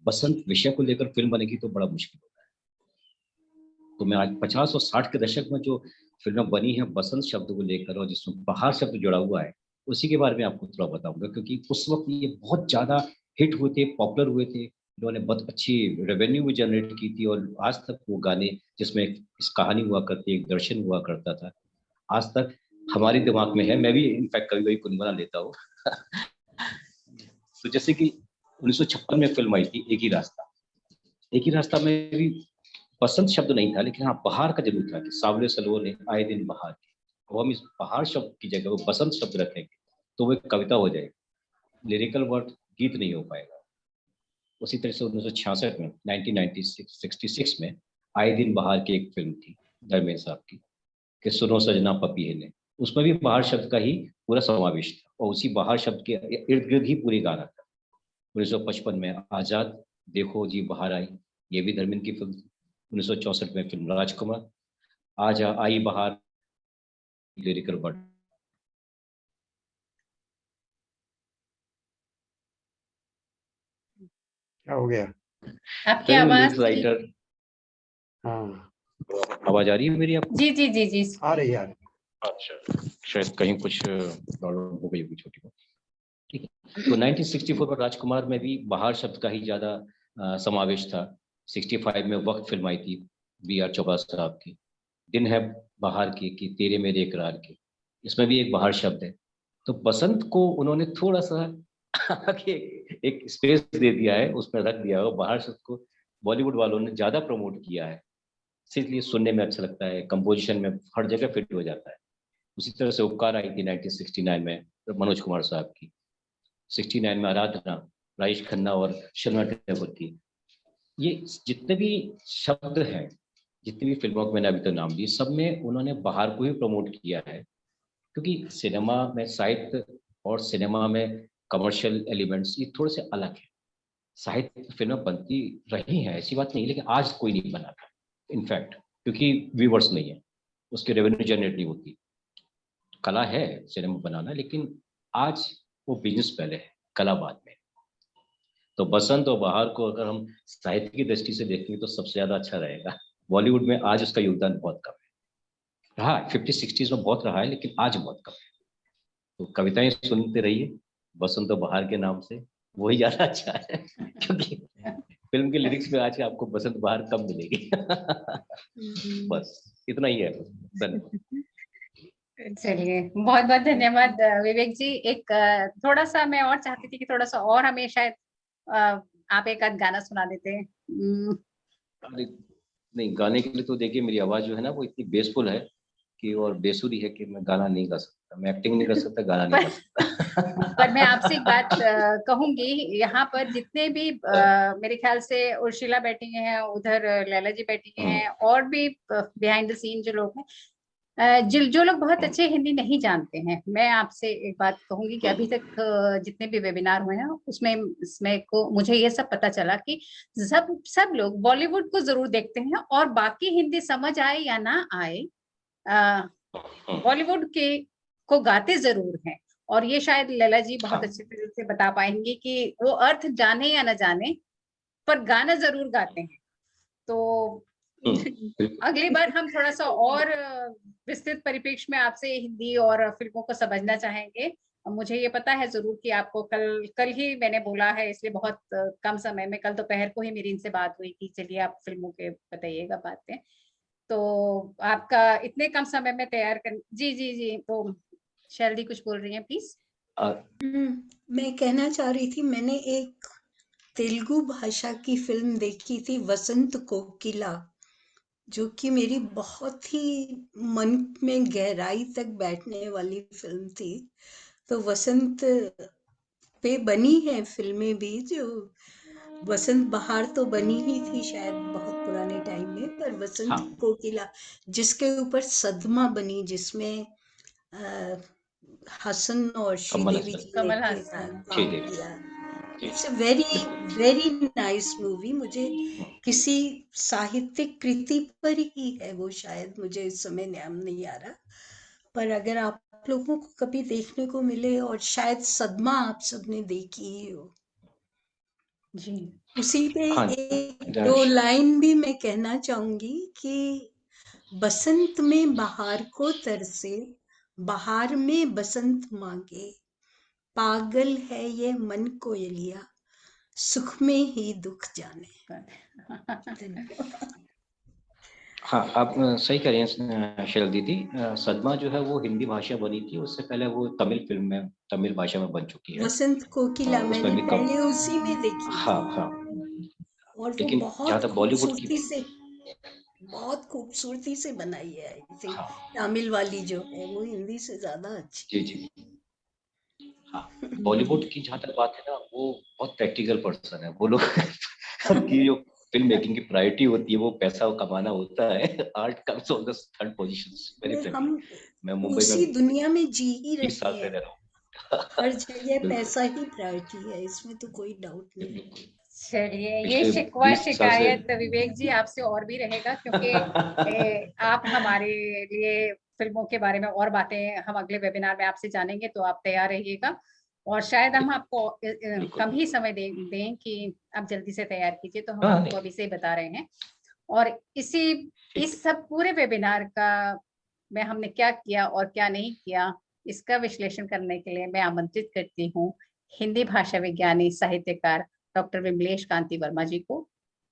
बसंत विषय को लेकर फिल्म बनेगी तो बड़ा मुश्किल होता है। तो मैं आज 50 और 60 के दशक में जो फिल्में बनी है बसंत शब्द को लेकर और जिसमें बहार शब्द जुड़ा हुआ है, उसी के बारे में आपको थोड़ा बताऊंगा, क्योंकि उस वक्त ये बहुत ज्यादा हिट हुए थे, पॉपुलर हुए थे, इन्होंने बहुत अच्छी रेवेन्यू भी जनरेट की थी। और आज तक वो गाने जिसमें इस कहानी हुआ करती, एक दर्शन हुआ करता था, आज तक हमारे दिमाग में है। मैं भी इनफैक्ट कभी कभी गुनगुना लेता हूँ तो जैसे कि 1956 में फिल्म आई थी एक ही रास्ता। एक ही रास्ता में भी बसंत शब्द नहीं था, लेकिन हाँ बहार का जरूर था कि सावले सलो ने आए दिन बहार की। तो हम इस बहार शब्द की जगह वो बसंत शब्द रखेंगे तो वो एक कविता हो जाएगी, लिरिकल वर्ड गीत नहीं हो पाएगा। उसी तरह से 1966 में 1966 में आए दिन बहार की एक फिल्म थी धर्मेंद्र साहब की, कि सुनो सजना पपी है ने, उसमें भी बहार शब्द का ही पूरा समावेश था और उसी बहार शब्द के इर्द गिर्द ही पूरी गाना था। 1955 में आजाद देखो जी बहार आई, ये भी धर्मेंद्र की फिल्म थी। 1964 में फिल्म राजकुमार आजा आई बहार, लिरिकल वर्ड। क्या हो गया? आपकी आवाज राइटर। हाँ, आवाज आ रही है मेरी आपको? जी जी जी जी आ रही है। अच्छा, शायद कहीं कुछ प्रॉब्लम हो गई होगी छोटी बहुत। ठीक है, तो 1964 में राजकुमार में भी बहार शब्द का ही ज्यादा समावेश था। 65 में वक्त फिल्म आई थी B.R. चौबा साहब की, दिन है बहार की कि तेरे मेरे इकरार के, इसमें भी एक बहार शब्द है। तो बसंत को उन्होंने थोड़ा सा आगे एक स्पेस दे दिया है, उसमें रख दिया है। बहार शब्द को बॉलीवुड वालों ने ज्यादा प्रमोट किया है, इसलिए सुनने में अच्छा लगता है, कंपोजिशन में हर जगह फिट हो जाता है। उसी तरह से उपकार आई थी 1969 में मनोज कुमार साहब की, 69 में आराधना राजेश खन्ना और शर्मा ठाकुर की। ये जितने भी शब्द हैं, जितनी भी फिल्मों को मैंने अभी तक नाम दिए, सब में उन्होंने बहार को ही प्रमोट किया है, क्योंकि सिनेमा में साहित्य और सिनेमा में कमर्शियल एलिमेंट्स ये थोड़े से अलग है। साहित्य फिल्में बनती रही हैं, ऐसी बात नहीं, लेकिन आज कोई नहीं बनाता इनफैक्ट, क्योंकि व्यूवर्स नहीं है, उसके रेवेन्यू जनरेट नहीं होती। कला है सिनेमा बनाना, लेकिन आज वो बिजनेस पहले है, कला बाद में। तो बसंत और बहार को अगर हम साहित्य की दृष्टि से देखेंगे तो सबसे ज्यादा अच्छा रहेगा। बॉलीवुड में आज उसका योगदान बहुत कम है, रहा 50-60s में बहुत रहा है, लेकिन आज बहुत कम है। तो कविताएं सुनते रहिए बसंत और बहार के नाम से, वही ज्यादा अच्छा है क्योंकि फिल्म के लिरिक्स में आज आपको बसंत बहार कम मिलेगी बस इतना ही है। धन्यवाद। चलिए, बहुत बहुत धन्यवाद विवेक जी। एक थोड़ा सा मैं और चाहती थी कि थोड़ा सा और हमें शायद आप एक आध गाना सुना देते हैं। नहीं, गाने के लिए तो देखिए मेरी आवाज जो है ना वो इतनी बेसफुल है कि और बेसुरी है कि मैं गाना नहीं गा सकता, मैं एक्टिंग नहीं कर सकता, गाना नहीं गा सकता पर मैं आपसे एक बात कहूंगी, यहाँ पर जितने भी मेरे ख्याल से उर्शिला बैठी हैं, उधर लैला जी बैठी हैं, और भी बिहाइंड द सीन जो लोग हैं, जो लोग बहुत अच्छे हिंदी नहीं जानते हैं, मैं आपसे एक बात कहूंगी कि अभी तक जितने भी वेबिनार हुए हैं उसमें मुझे ये सब पता चला कि सब लोग बॉलीवुड को जरूर देखते हैं, और बाकी हिंदी समझ आए या ना आए बॉलीवुड के को गाते जरूर हैं। और ये शायद लैला जी बहुत अच्छे तरीके से बता पाएंगे कि वो अर्थ जाने या ना जाने पर गाना जरूर गाते हैं। तो अगली बार हम थोड़ा सा और विस्तृत परिप्रेक्ष्य में आपसे हिंदी और फिल्मों को समझना चाहेंगे। मुझे ये पता है जरूर कि आपको कल ही मैंने बोला है, इसलिए बहुत कम समय में, कल दोपहर को ही मेरी इनसे बात हुई कि चलिए आप फिल्मों के बताइएगा बातें। तो आपका इतने कम समय में तैयार कर, जी जी जी, तो शैलदी कुछ बोल रही हैं प्लीज। मैं कहना चाह रही थी, मैंने एक तेलुगु भाषा की फिल्म देखी थी वसंत कोकिला, जो कि मेरी बहुत ही मन में गहराई तक बैठने वाली फिल्म थी। तो वसंत पे बनी है फिल्में भी, जो वसंत बहार तो बनी ही थी शायद बहुत पुराने टाइम में, पर वसंत हाँ। कोकिला जिसके ऊपर सदमा बनी, जिसमें हसन और श्रीदेवी जी ने कमल काम हासन, किया। It's a very very nice movie. मुझे किसी साहित्यिक कृति पर ही है वो, शायद मुझे इस समय नाम नहीं आ रहा, पर अगर आप लोगों को कभी देखने को मिले, और शायद सदमा आप सबने देखी ही हो। जी उसी पे हाँ, एक दो लाइन भी मैं कहना चाहूंगी कि बसंत में बहार को तरसे, बहार में बसंत मांगे, पागल है ये मन कोयलिया, सुख में ही दुख जाने। धन्यवाद। हाँ, आप सही कह रही हैं शैल दीदी। सदमा जो है वो हिंदी भाषा बनी थी, उससे पहले वो तमिल फिल्म में, तमिल भाषा में बन चुकी है। वसंत कोकिला उसमें मैंने भी पहले उसी में देखी हाँ थी, हाँ। और वो लेकिन जहाँ बहुत तक बॉलीवुड की, बहुत खूबसूरती से बनाई है। आई थिंक तमिल वाली जो है वो हिंदी से ज्यादा अच्छी जी जी, हाँ, बॉलीवुड की जहाँ तक बात है ना, वो बहुत प्रैक्टिकल पर्सन है वो लोग। सबकी जो फिल्म मेकिंग की प्रायोरिटी होती है वो पैसा कमाना होता है। Art comes on the third position, very है। फ्रैंकली। हम मैं मुंबई उसी में दुनिया में जी ही 20 साल रहे से हैं, रह रहा हूँ। हर जगह बिल्कुल, पैसा ही प्रायोरिटी है, इसमें तो कोई डाउट नहीं। बिल्कुल। चलिए, ये पिछले शिकवा 20 साल से शिकायत विवेक जी आपसे और भी रहेगा, क्योंकि आप हमारे लिए फिल्मों के बारे में और बातें हम अगले वेबिनार में आपसे जानेंगे, तो आप तैयार रहिएगा। और शायद हम आपको कम ही समय दें कि आप जल्दी से तैयार कीजिए, तो हम आपको अभी से बता रहे हैं। और इस सब पूरे वेबिनार का में हमने क्या किया और क्या नहीं किया, इसका विश्लेषण करने के लिए मैं आमंत्रित करती हूँ हिंदी भाषा विज्ञानी साहित्यकार डॉक्टर विमलेश कांति वर्मा जी को,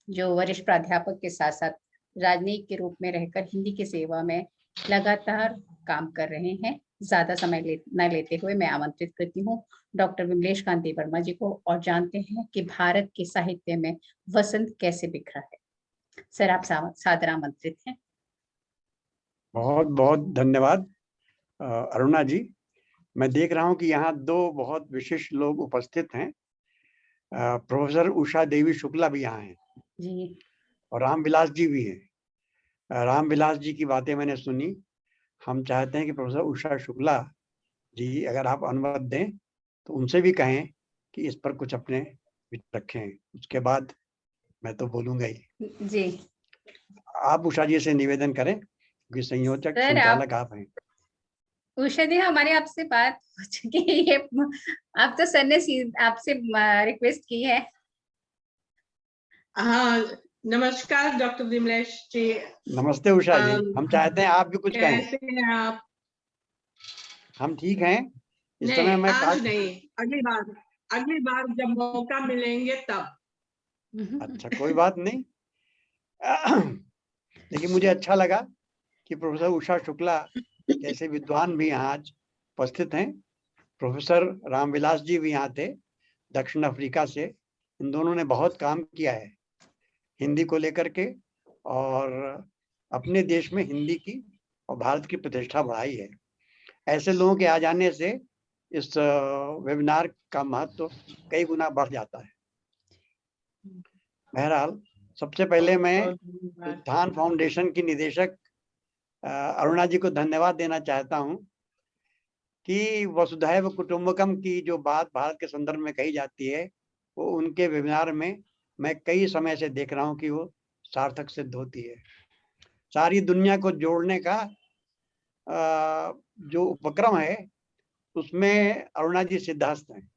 जो वरिष्ठ प्राध्यापक के साथ साथ राजनयिक के रूप में रहकर हिंदी की सेवा में लगातार काम कर रहे हैं। ज्यादा समय न लेते हुए मैं आमंत्रित करती हूँ डॉक्टर विमलेश कांति वर्मा जी को, और जानते हैं कि भारत के साहित्य में वसंत कैसे बिखरा है। सर, आप सादर आमंत्रित हैं। बहुत बहुत धन्यवाद अरुणा जी। मैं देख रहा हूं कि यहाँ दो बहुत विशिष्ट लोग उपस्थित हैं। प्रोफेसर उषा देवी शुक्ला भी यहाँ हैं जी, और रामविलास जी भी हैं। रामविलास जी की बातें मैंने सुनी। हम चाहते हैं कि प्रोफेसर उषा शुक्ला जी, अगर आप अनुमति दें तो उनसे भी कहें कि इस पर कुछ अपने विचार रखें। उसके बाद मैं तो बोलूंगा ही। जी आप उषा जी से निवेदन करें, क्योंकि संयोजक सर, संचालक आप हैं। उषा जी, हमारी आपसे बात हो चुकी है। आप तो सर ने आपसे रिक्वेस्ट की है। हाँ, नमस्कार डॉक्टर विमलेश जी। नमस्ते उषा जी, हम चाहते हैं आप भी कुछ कहें। कैसे हैं आप? हम ठीक हैं इस नहीं, समय। मैं आज नहीं, अगली बार जब मौका मिलेंगे तब। अच्छा, कोई बात नहीं। लेकिन मुझे अच्छा लगा कि प्रोफेसर उषा शुक्ला जैसे विद्वान भी यहाँ आज उपस्थित हैं। प्रोफेसर रामविलास जी भी यहाँ थे, दक्षिण अफ्रीका से। इन दोनों ने बहुत काम किया है हिंदी को लेकर के, और अपने देश में हिंदी की और भारत की प्रतिष्ठा बढ़ाई है। ऐसे लोगों के आ जाने से इस वेबिनार का महत्व कई गुना बढ़ जाता है। बहरहाल, सबसे पहले मैं उत्थान फाउंडेशन की निदेशक अरुणा जी को धन्यवाद देना चाहता हूं कि वसुधैव कुटुंबकम की जो बात भारत के संदर्भ में कही जाती है, वो उनके वेबिनार में मैं कई समय से देख रहा हूं कि वो सार्थक सिद्ध होती है। सारी दुनिया को जोड़ने का जो उपक्रम है, उसमें अरुणा जी सिद्धार्थ हैं।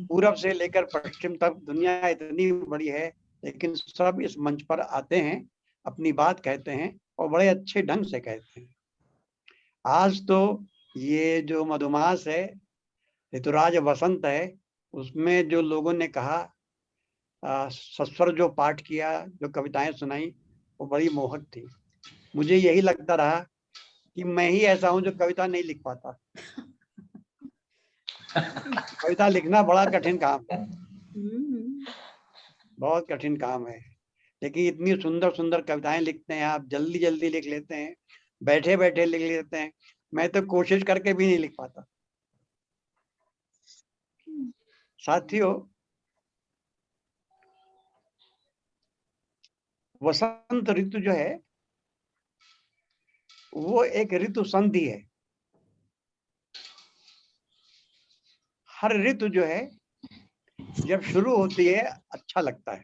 पूरब से लेकर पश्चिम तक दुनिया इतनी बड़ी है, लेकिन सब इस मंच पर आते हैं, अपनी बात कहते हैं और बड़े अच्छे ढंग से कहते हैं। आज तो ये जो मधुमास है, ऋतुराज वसंत है, उसमें जो लोगों ने कहा, सस्वर जो पाठ किया, जो कविताएं सुनाई, वो बड़ी मोहक थी। मुझे यही लगता रहा कि मैं ही ऐसा हूं जो कविता नहीं लिख पाता। कविता लिखना बड़ा कठिन काम है, बहुत कठिन काम है, लेकिन इतनी सुंदर सुंदर कविताएं लिखते हैं आप, जल्दी जल्दी लिख लेते हैं, बैठे बैठे लिख लेते हैं। मैं तो कोशिश करके भी नहीं लिख पाता। साथियों, वसंत ऋतु जो है वो एक ऋतु संधि है। हर ऋतु जो है जब शुरू होती है अच्छा लगता है,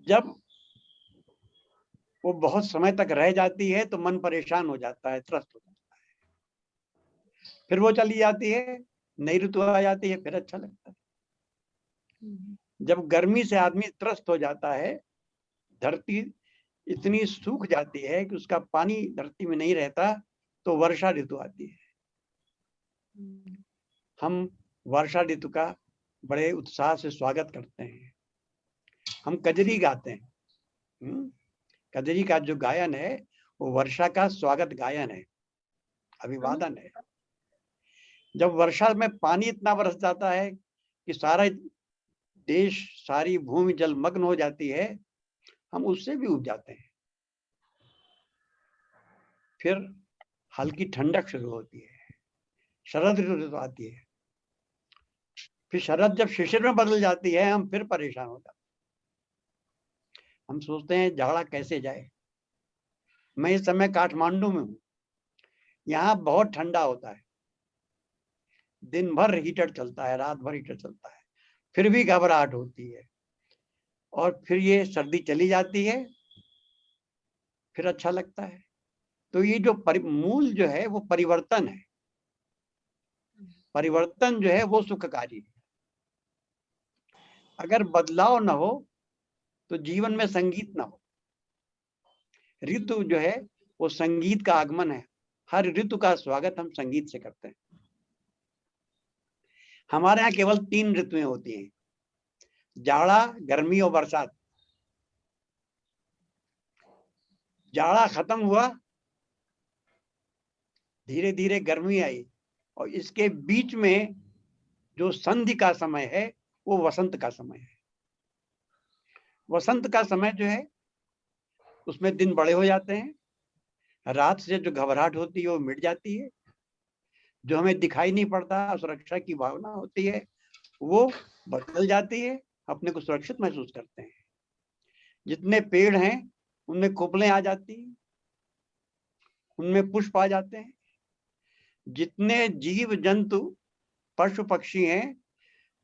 जब वो बहुत समय तक रह जाती है तो मन परेशान हो जाता है, त्रस्त हो जाता है। फिर वो चली जाती है, नई ऋतु आ जाती है, फिर अच्छा लगता है। जब गर्मी से आदमी त्रस्त हो जाता है, धरती इतनी सूख जाती है कि उसका पानी धरती में नहीं रहता, तो वर्षा ऋतु आती है। हम वर्षा ऋतु का बड़े उत्साह से स्वागत करते हैं। हम कजरी गाते हैं। कजरी का जो गायन है वो वर्षा का स्वागत गायन है, अभिवादन है। जब वर्षा में पानी इतना बरस जाता है कि सारा देश, सारी भूमि जलमग्न हो जाती है, हम उससे भी उब जाते हैं। फिर हल्की ठंडक शुरू होती है, शरद ऋतु आती है। फिर शरद जब शिशिर में बदल जाती है, हम फिर परेशान हो जाते हैं। हम सोचते हैं जाड़ा कैसे जाए। मैं इस समय काठमांडू में हूं, यहाँ बहुत ठंडा होता है, दिन भर हीटर चलता है, रात भर हीटर चलता है, फिर भी घबराहट होती है। और फिर ये सर्दी चली जाती है, फिर अच्छा लगता है। तो ये जो मूल जो है वो परिवर्तन है। परिवर्तन जो है वो सुखकारी है। अगर बदलाव न हो तो जीवन में संगीत न हो। ऋतु जो है वो संगीत का आगमन है। हर ऋतु का स्वागत हम संगीत से करते हैं। हमारे यहाँ केवल 3 ऋतुएं होती हैं, जाड़ा, गर्मी और बरसात। जाड़ा खत्म हुआ, धीरे धीरे गर्मी आई, और इसके बीच में जो संधि का समय है वो वसंत का समय है। वसंत का समय जो है उसमें दिन बड़े हो जाते हैं, रात से जो घबराहट होती है वो मिट जाती है, जो हमें दिखाई नहीं पड़ता, सुरक्षा की भावना होती है वो बदल जाती है, अपने को सुरक्षित महसूस करते हैं। जितने पेड़ हैं उनमें कोपलें आ जाती हैं, उनमें पुष्प आ जाते हैं। जितने जीव जंतु, पशु पक्षी हैं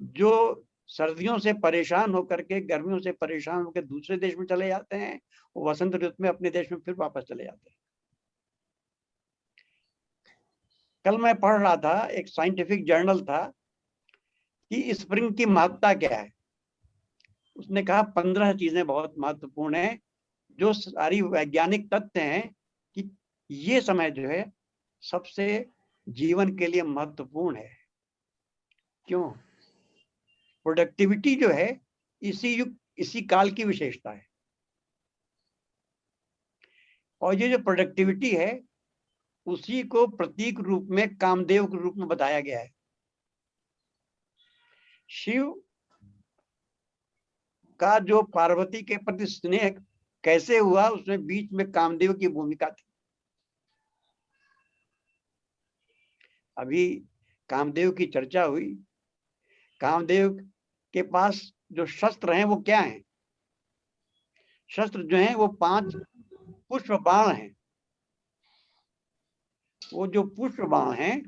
जो सर्दियों से परेशान होकर के, गर्मियों से परेशान होकर दूसरे देश में चले जाते हैं, वो वसंत ऋतु में अपने देश में फिर वापस चले जाते हैं। कल मैं पढ़ रहा था, एक साइंटिफिक जर्नल था, कि स्प्रिंग की महत्ता क्या है। उसने कहा 15 चीजें बहुत महत्वपूर्ण है, जो सारी वैज्ञानिक तथ्य हैं कि ये समय जो है सबसे जीवन के लिए महत्वपूर्ण है। क्यों? प्रोडक्टिविटी जो है इसी काल की विशेषता है। और ये जो प्रोडक्टिविटी है उसी को प्रतीक रूप में कामदेव के रूप में बताया गया है। शिव का जो पार्वती के प्रति स्नेह कैसे हुआ, उसमें बीच में कामदेव की भूमिका थी। अभी कामदेव की चर्चा हुई। कामदेव के पास जो शस्त्र हैं वो क्या हैं? शस्त्र जो हैं वो 5 पुष्प बाण हैं। वो जो पुष्प बाण हैं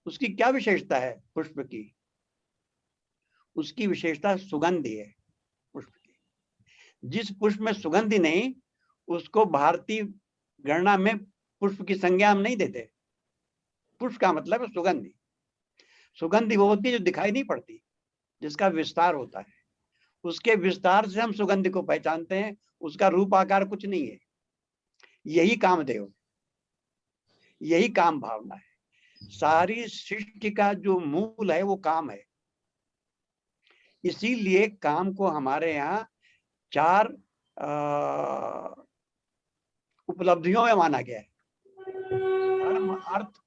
उसकी क्या विशेषता है? पुष्प की उसकी विशेषता सुगंधि है पुष्प की। जिस पुष्प में सुगंधि नहीं, उसको भारतीय गणना में पुष्प की संज्ञा हम नहीं देते। पुष्प का मतलब है सुगंधि। सुगंधि वो होती है जो दिखाई नहीं पड़ती, जिसका विस्तार होता है। उसके विस्तार से हम सुगंधि को पहचानते हैं, उसका रूप आकार कुछ नहीं है। यही कामदेव, यही काम भावना है। सारी सृष्टि का जो मूल है वो काम है। इसीलिए काम को हमारे यहाँ 4 उपलब्धियों में माना गया है, धर्म, अर्थ,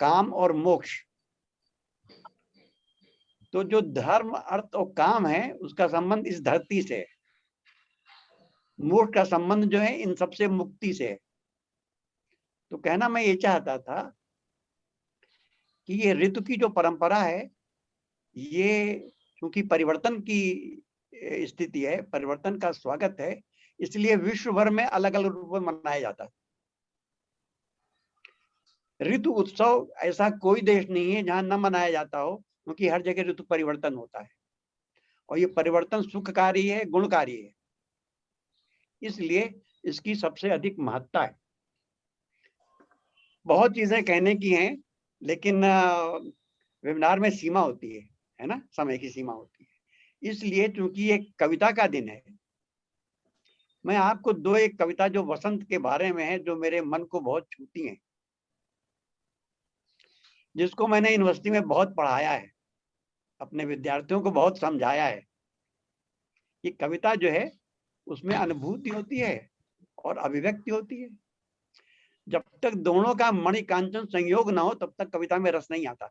काम और मोक्ष। तो जो धर्म, अर्थ और काम है उसका संबंध इस धरती से है। मोक्ष का संबंध जो है इन सबसे मुक्ति से है। तो कहना मैं ये चाहता था कि ये ऋतु की जो परंपरा है, ये क्योंकि परिवर्तन की स्थिति है, परिवर्तन का स्वागत है, इसलिए विश्व भर में अलग अलग रूप में मनाया जाता है। ऋतु उत्सव ऐसा कोई देश नहीं है जहां न मनाया जाता हो, क्योंकि हर जगह ऋतु परिवर्तन होता है और ये परिवर्तन सुखकारी है, गुणकारी है, इसलिए इसकी सबसे अधिक महत्ता है। बहुत चीजें कहने की हैं, लेकिन वेबिनार में सीमा होती है ना, समय की सीमा होती है। इसलिए चूंकि ये कविता का दिन है, मैं आपको एक कविता जो वसंत के बारे में है, जो मेरे मन को बहुत छूती है, जिसको मैंने यूनिवर्सिटी में बहुत पढ़ाया है, अपने विद्यार्थियों को बहुत समझाया है। ये कविता जो है उसमें अनुभूति होती है और अभिव्यक्ति होती है। जब तक दोनों का मणिकांचन संयोग ना हो तब तक कविता में रस नहीं आता।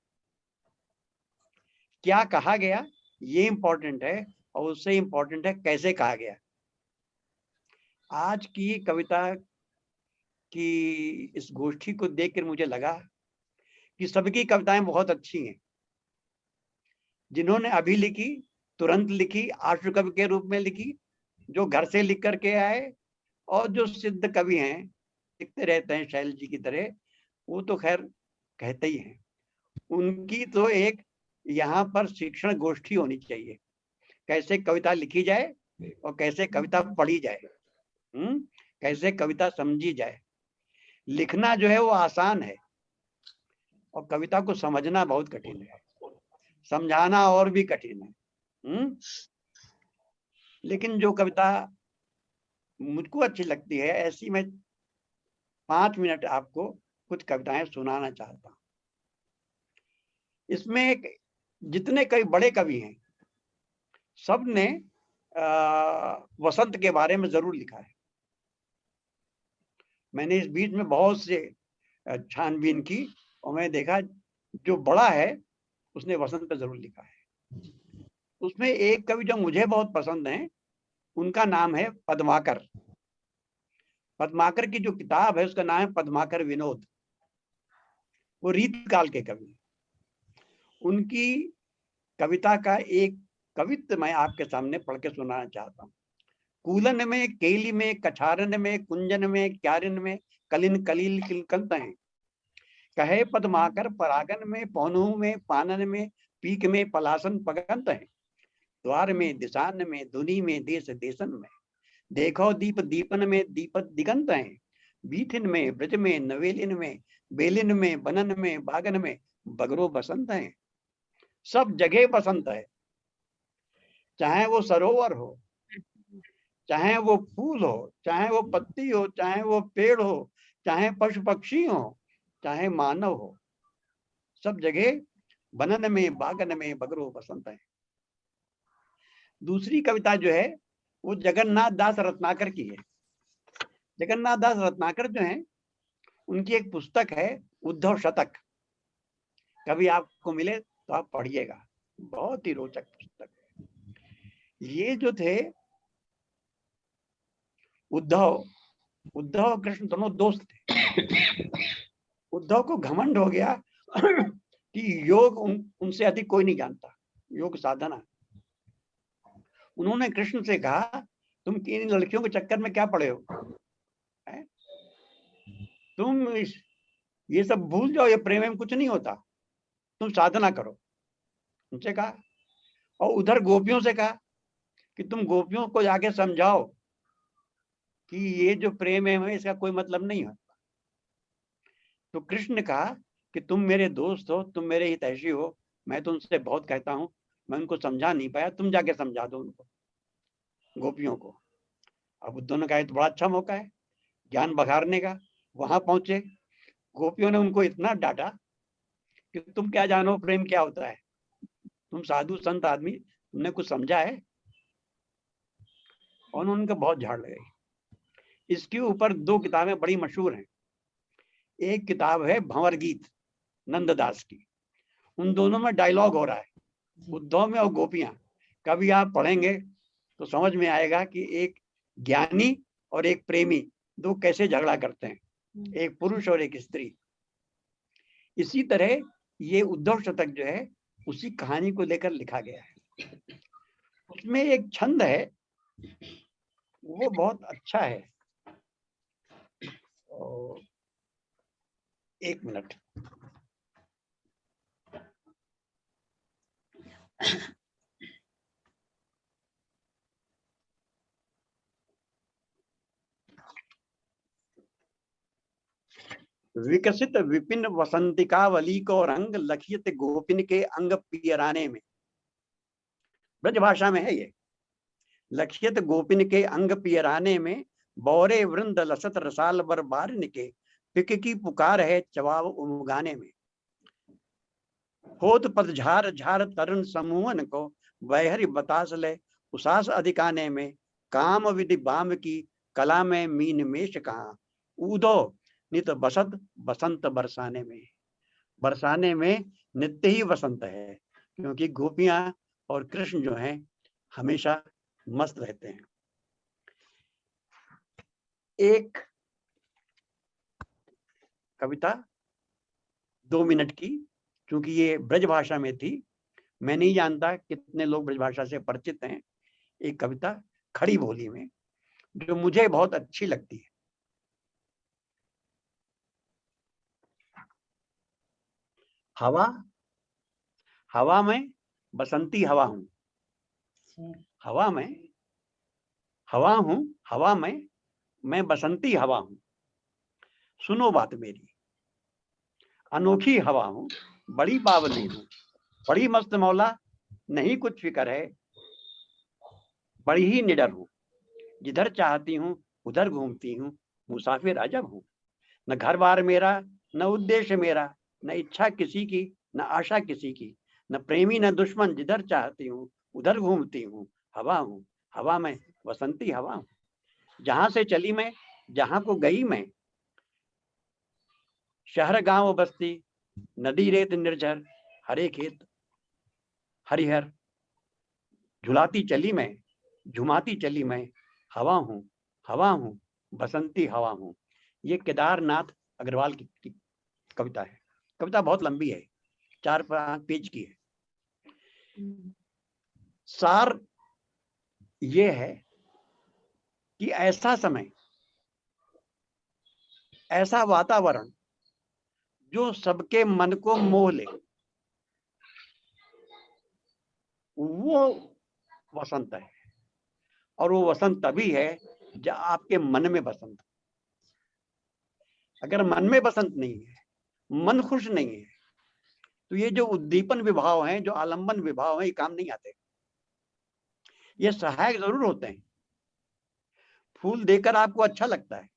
क्या कहा गया ये इंपॉर्टेंट है, और उससे इंपॉर्टेंट है कैसे कहा गया। आज की कविता की इस गोष्ठी को देखकर मुझे लगा कि सबकी कविताएं बहुत अच्छी हैं। जिन्होंने अभी लिखी, तुरंत लिखी, आशु कवि के रूप में लिखी, जो घर से लिख करके आए, और जो सिद्ध कवि हैं, लिखते रहते हैं शैल जी की तरह, वो तो खैर कहते ही हैं। उनकी तो एक यहाँ पर शिक्षण गोष्ठी होनी चाहिए, कैसे कविता लिखी जाए और कैसे कविता पढ़ी जाए, कैसे कविता समझी जाए। लिखना जो है वो आसान है और कविता को समझना बहुत कठिन है, समझाना और भी कठिन है। लेकिन जो कविता मुझको अच्छी लगती है, ऐसी मैं 5 मिनट आपको कुछ कविताएं सुनाना चाहता हूं। इसमें एक जितने कई बड़े कवि हैं, सब ने वसंत के बारे में जरूर लिखा है। मैंने इस बीच में बहुत से छानबीन की और मैं देखा जो बड़ा है उसने वसंत पे जरूर लिखा है। उसमें एक कवि जो मुझे बहुत पसंद है, उनका नाम है पद्माकर। पद्माकर की जो किताब है उसका नाम है पद्माकर विनोद। वो रीत काल के कवि। उनकी कविता का एक कवित्व मैं आपके सामने पढ़ के सुनाना चाहता हूँ। कूलन में, केली में, कछारन में, कुंजन में, क्यारिन में, कलिन कलील किलकंत हैं। कहे पद्माकर परागन में, पौनु में, पानन में, पीक में, पलासन पगंत हैं। द्वार में, दिशान में, धुनी में, देश देशन में, देखो दीप दीपन में, दीपक दिगंत हैं। बीथिन में, ब्रज में, नवेलिन में, बेलिन में, बनन में, बागन में, बगरो बसंत हैं। सब जगह बसंत है, चाहे वो सरोवर हो, चाहे वो फूल हो, चाहे वो पत्ती हो, चाहे वो पेड़ हो, चाहे पशु पक्षी हो, चाहे मानव हो, सब जगह बनन में, बागन में, बगरो बसंत है। दूसरी कविता जो है वो जगन्नाथ दास रत्नाकर की है। जगन्नाथ दास रत्नाकर जो है, उनकी एक पुस्तक है उद्धव शतक। कभी आपको मिले तो आप पढ़िएगा, बहुत ही रोचक पुस्तक है। ये जो थे उद्धव और कृष्ण दोनों दोस्त थे। उद्धव को घमंड हो गया कि योग उनसे अधिक कोई नहीं जानता, योग साधना। उन्होंने कृष्ण से कहा, तुम इन लड़कियों के चक्कर में क्या पड़े हो, तुम ये सब भूल जाओ, ये प्रेम में कुछ नहीं होता, तुम साधना करो, उनसे कहा। और उधर गोपियों से कहा कि तुम गोपियों को जाके समझाओ कि ये जो प्रेम है इसका कोई मतलब नहीं है। तो कृष्ण ने कहा कि तुम मेरे दोस्त हो, तुम मेरे हितैषी हो, मैं तो उनसे बहुत कहता हूं, मैं उनको समझा नहीं पाया, तुम जाके समझा दो उनको, गोपियों को। अब उद्धव ने कहा तो बड़ा अच्छा मौका है, ज्ञान बघारने का, वहां पहुंचे। गोपियों ने उनको इतना डांटा कि तुम क्या जानो प्रेम क्या होता है, तुम साधु संत आदमी, तुमने कुछ समझा है? और उनका बहुत झाड़ लगाई। इसके ऊपर 2 किताबें बड़ी मशहूर हैं। एक किताब है भंवर गीत नंददास की, उन दोनों में डायलॉग हो रहा है, उद्धव में और गोपियां। कभी आप पढ़ेंगे तो समझ में आएगा कि एक ज्ञानी और एक प्रेमी दो कैसे झगड़ा करते हैं, एक पुरुष और एक स्त्री। इसी तरह ये उद्धव शतक जो है उसी कहानी को लेकर लिखा गया है। उसमें एक छंद है वो बहुत अच्छा है। और 1 मिनट, विकसित विपिन वसंतिकावली को रंग लखित गोपिन के अंग पियराने में। ब्रज भाषा में है ये। लखित गोपिन के अंग पियराने में, बौरे वृंद लसत रसाल बर बारन के, पिक की पुकार है चवाब उमगाने में। होत पद झार झार तरुण समूहन को, वहरी बतास ले उसास अधिकाने में। काम विधि बाम की कला में मीन मेष कहाँ, ऊदो नित बसत बसंत बरसाने में। बरसाने में नित्य ही वसंत है, क्योंकि गोपियां और कृष्ण जो हैं हमेशा मस्त रहते हैं। एक कविता 2 मिनट की, क्योंकि ये ब्रज भाषा में थी, मैं नहीं जानता कितने लोग ब्रज भाषा से परिचित हैं। एक कविता खड़ी बोली में जो मुझे बहुत अच्छी लगती है। हवा, हवा में बसंती हवा हूं, हवा में हवा हूं, हवा में मैं बसंती हवा हूं। सुनो बात मेरी, अनोखी हवा हूं, बड़ी बावली हूं, बड़ी मस्त मौला, नहीं कुछ फिक्र है, बड़ी ही निडर हूं। जिधर चाहती हूं उधर घूमती हूं, मुसाफिर अजब हूं। न घर बार मेरा, न उद्देश्य मेरा, न इच्छा किसी की, न आशा किसी की, न प्रेमी न दुश्मन। जिधर चाहती हूं उधर घूमती हूं, हवा हूं, हवा में बसंती हवा हूं। जहां से चली मैं, जहां को गई मैं, शहर गांव बस्ती, नदी रेत निर्झर, हरे खेत हरिहर। झुलाती चली मैं, झुमाती चली मैं, हवा हूं, हवा हूं, बसंती हवा हूं। ये केदारनाथ अग्रवाल की कविता है। कविता बहुत लंबी है, 4-5 पेज की है। सार ये है कि ऐसा समय, ऐसा वातावरण जो सबके मन को मोह ले, वो वसंत है। और वो वसंत तभी है जब आपके मन में बसंत। अगर मन में बसंत नहीं है, मन खुश नहीं है, तो ये जो उद्दीपन विभाव हैं, जो आलंबन विभाव हैं, ये काम नहीं आते। ये सहायक जरूर होते हैं। फूल देकर आपको अच्छा लगता है,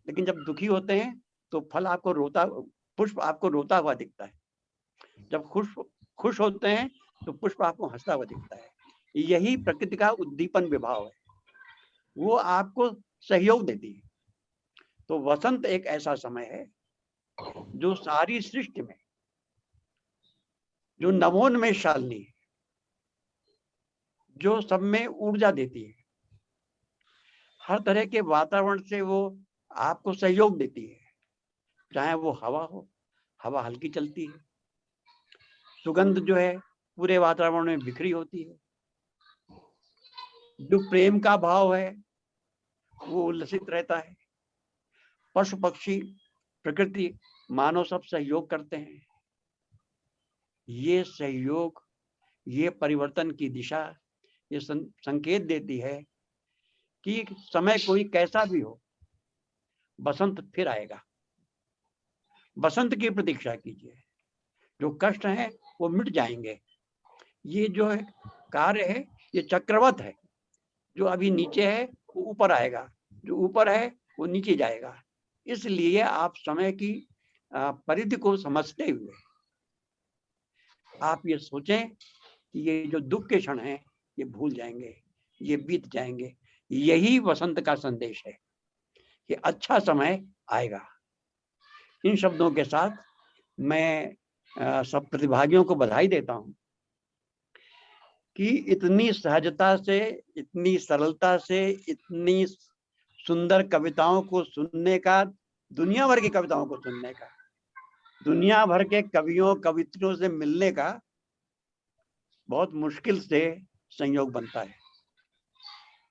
लेकिन जब दुखी होते हैं तो फल आपको रोता, पुष्प आपको रोता हुआ दिखता है। जब खुश होते हैं तो पुष्प आपको हंसता हुआ दिखता है। यही प्रकृति का उद्दीपन विभाव है, वो आपको सहयोग देती है। तो वसंत एक ऐसा समय है जो सारी सृष्टि में, जो नवोन्मेषशालिनी है, जो सब में ऊर्जा देती है, हर तरह के वातावरण से वो आपको सहयोग देती है। चाहे वो हवा हो, हवा हल्की चलती है, सुगंध जो है पूरे वातावरण में बिखरी होती है, जो प्रेम का भाव है वो उल्लसित रहता है। पशु पक्षी, प्रकृति, मानव सब सहयोग करते हैं। ये सहयोग, ये परिवर्तन की दिशा, ये संकेत देती है कि समय कोई कैसा भी हो, बसंत फिर आएगा। बसंत की प्रतीक्षा कीजिए। जो कष्ट हैं वो मिट जाएंगे। ये जो है कार्य है, ये चक्रवत है। जो अभी नीचे है वो ऊपर आएगा, जो ऊपर है वो नीचे जाएगा। इसलिए आप समय की परिधि को समझते हुए आप ये सोचें कि ये जो दुख के क्षण हैं ये भूल जाएंगे, ये बीत जाएंगे। यही वसंत का संदेश है कि अच्छा समय आएगा। इन शब्दों के साथ मैं सब प्रतिभागियों को बधाई देता हूं कि इतनी सहजता से, इतनी सरलता से, इतनी सुंदर कविताओं को सुनने का, दुनिया भर की कविताओं को सुनने का, दुनिया भर के कवियों कवित्रियों से मिलने का बहुत मुश्किल से संयोग बनता है।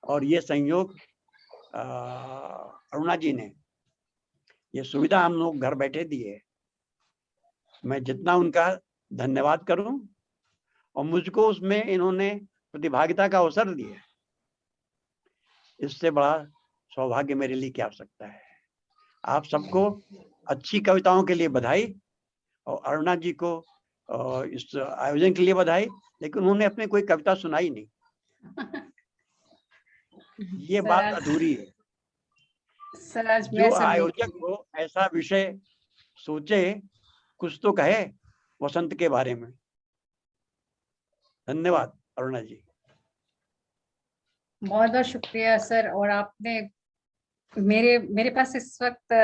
और ये संयोग अरुणा जी ने ये सुविधा हम लोग घर बैठे दी है। मैं जितना उनका धन्यवाद करूं, और मुझको उसमें इन्होंने प्रतिभागिता का अवसर दिया, इससे बड़ा सौभाग्य मेरे लिए क्या हो सकता है। आप सबको अच्छी कविताओं के लिए बधाई, और अरुणा जी को इस आयोजन के लिए बधाई। लेकिन उन्होंने अपनी कोई कविता सुनाई नहीं, ये बात अधूरी है। जो आयोजक हो ऐसा विषय सोचे, कुछ तो कहे वसंत के बारे में। धन्यवाद अरुणा जी। बहुत बहुत शुक्रिया सर। और आपने मेरे पास इस वक्त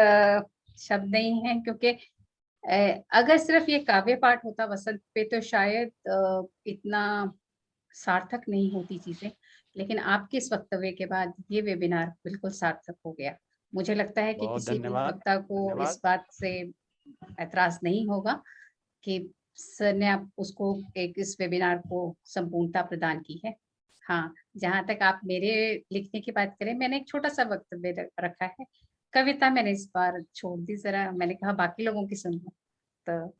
शब्द नहीं है, क्योंकि अगर सिर्फ ये काव्य पाठ होता वसंत पे तो शायद इतना सार्थक नहीं होती चीजें। लेकिन आपके इस वक्तव्य के बाद ये वेबिनार बिल्कुल सार्थक हो गया। मुझे लगता है कि किसी भी वक्ता को इस बात से ऐतराज नहीं होगा कि सर ने आप उसको इस वेबिनार को संपूर्णता प्रदान की है। हाँ, जहाँ तक आप मेरे लिखने की बात करें, मैंने एक छोटा सा वक्तव्य रखा है। कविता मैंने इस बार छोड़ दी जरा, मैंने कहा बाकी लोगों की सुन लो। तो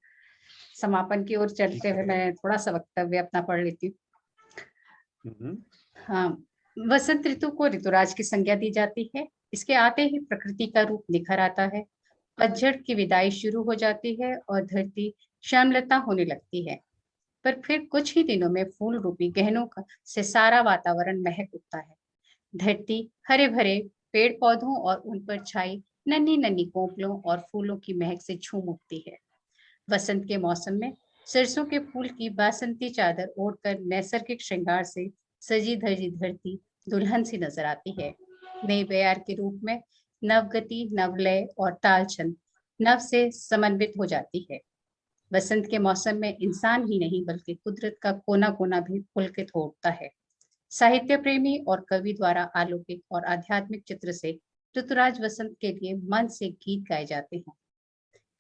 समापन की ओर चलते हुए मैं थोड़ा सा वक्तव्य अपना पढ़ लेती हूँ। हाँ, वसंत ऋतु को ऋतुराज की संज्ञा दी जाती है। इसके आते ही प्रकृति का रूप निखर आता है, पतझड़ की विदाई शुरू हो जाती है और धरती श्यामलता होने लगती है। पर फिर कुछ ही दिनों में फूल रूपी गहनों से सारा वातावरण महक उठता है। धरती हरे भरे पेड़ पौधों और उन पर छाई नन्ही नन्ही कोपलों और फूलों की महक से झूम उठती है। वसंत के मौसम में सरसों के फूल की बासंती चादर ओढ़कर नैसर्गिक श्रृंगार से सजी धजी धरती दुल्हन सी नजर आती है। नए बयार के रूप में नवगति, नवलय और तालछंद नव से समन्वित हो जाती है। वसंत के मौसम में इंसान ही नहीं बल्कि कुदरत का कोना कोना भी पुलकित हो उठता है। साहित्य प्रेमी और कवि द्वारा अलौकिक और आध्यात्मिक चित्र से ऋतुराज वसंत के लिए मन से गीत गाए जाते हैं।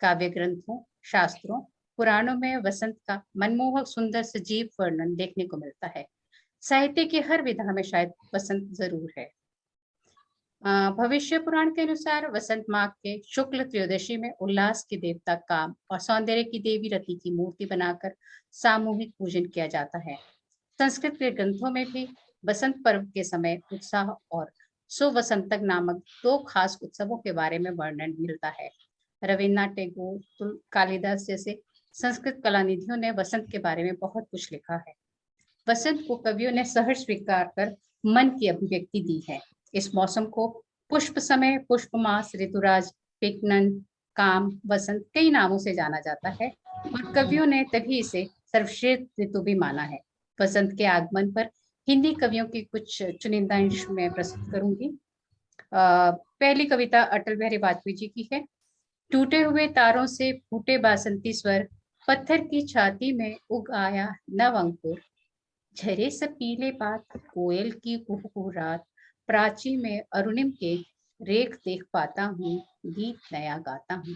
काव्य ग्रंथों, शास्त्रों, पुराणों में वसंत का मनमोहक सुंदर सजीव वर्णन देखने को मिलता है। साहित्य की हर विधा में शायद वसंत जरूर है। भविष्य पुराण के अनुसार वसंत माह के शुक्ल त्रयोदशी में उल्लास के देवता काम और सौंदर्य की देवी रति की मूर्ति बनाकर सामूहिक पूजन किया जाता है। संस्कृत के ग्रंथों में भी वसंत पर्व के समय उत्साह और सुवसंतक नामक दो खास उत्सवों के बारे में वर्णन मिलता है। रविन्द्रनाथ टैगोर, कालिदास जैसे संस्कृत कलानिधियों ने वसंत के बारे में बहुत कुछ लिखा है। वसंत को कवियों ने सहर्ष स्वीकार कर मन की अभिव्यक्ति दी है। इस मौसम को पुष्प समय, पुष्पमास, ऋतुराज, पिकनन, काम, वसंत कई नामों से जाना जाता है और कवियों ने तभी इसे सर्वश्रेष्ठ ऋतु भी माना है। वसंत के आगमन पर हिंदी कवियों की कुछ चुनिंदा अंश में प्रस्तुत करूंगी। पहली कविता अटल बिहारी वाजपेयी जी की है। टूटे हुए तारों से फूटे बासंती स्वर, पत्थर की छाती में उग आया नव अंकुर, झरे सपीले पात, कोयल की कुहू रात, प्राची में अरुणिम के रेख देख पाता हूँ, गीत नया गाता हूँ।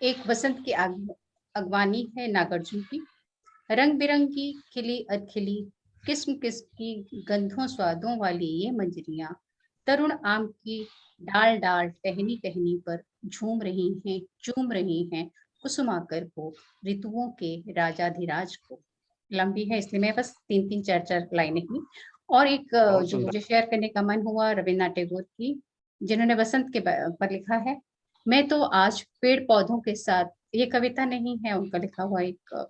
एक वसंत की अगवानी है नागार्जुन की। रंग बिरंगी खिली अधखिली, किस्म किस्म की गंधों स्वादों वाली ये मंजरियां तरुण आम की डाल डाल टहनी टहनी पर झूम रही हैं, चूम रही हैं कुसुमाकर को, ऋतुओं के राजाधिराज को। लंबी है इसलिए मैं बस 3-4 लाइनें ही। और एक जो मुझे शेयर करने का मन हुआ रविन्द्रनाथ टैगोर की, जिन्होंने वसंत के पर लिखा है। मैं तो आज पेड़ पौधों के साथ, ये कविता नहीं है, उनका लिखा हुआ एक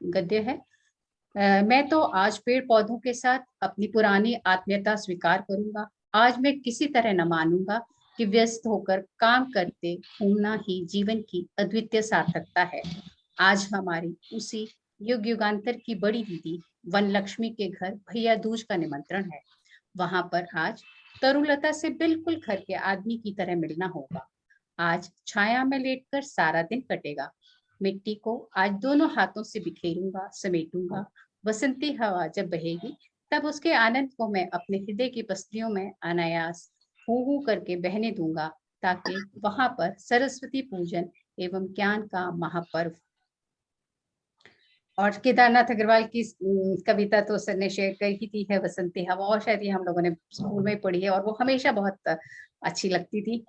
गद्य है। मैं तो आज पेड़ पौधों के साथ अपनी पुरानी आत्मीयता स्वीकार करूंगा। आज मैं किसी तरह न मानूंगा कि व्यस्त होकर काम करते घूमना ही जीवन की अद्वितीय सार्थकता है। आज हमारी उसी युग युगांतर की बड़ी दीदी वन लक्ष्मी के घर भैया दूज का निमंत्रण है। वहां पर आज तरुलता से बिल्कुल घर के आदमी की तरह मिलना होगा। आज छाया में लेटकर सारा दिन कटेगा। मिट्टी को आज दोनों हाथों से बिखेरूंगा, समेटूंगा। बसंती हवा जब बहेगी तब उसके आनंद को मैं अपने हृदय की पसलियों में अनायास हू हू करके बहने दूंगा, ताकि वहां पर सरस्वती पूजन एवं ज्ञान का महापर्व। और केदारनाथ अग्रवाल की कविता तो सर ने शेयर की थी है, बसंती हवा, और शायद ये हम लोगों ने स्कूल में पढ़ी है और वो हमेशा बहुत अच्छी लगती थी।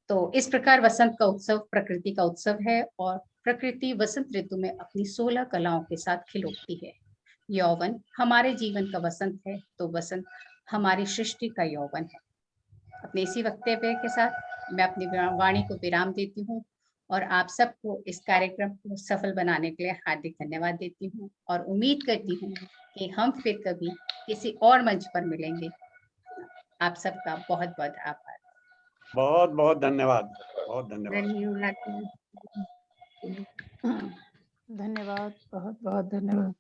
तो इस प्रकार वसंत का उत्सव प्रकृति का उत्सव है और प्रकृति वसंत ऋतु में अपनी 16 कलाओं के साथ खिल उठती है। यौवन हमारे जीवन का वसंत है, तो वसंत हमारी सृष्टि का यौवन है। अपने इसी वक्तव्य के साथ मैं अपनी वाणी को विराम देती हूँ और आप सबको इस कार्यक्रम को सफल बनाने के लिए हार्दिक धन्यवाद देती हूँ और उम्मीद करती हूँ कि हम फिर कभी किसी और मंच पर मिलेंगे। आप सबका बहुत बहुत आभार। बहुत बहुत धन्यवाद, बहुत धन्यवाद। धन्यवाद, बहुत बहुत धन्यवाद।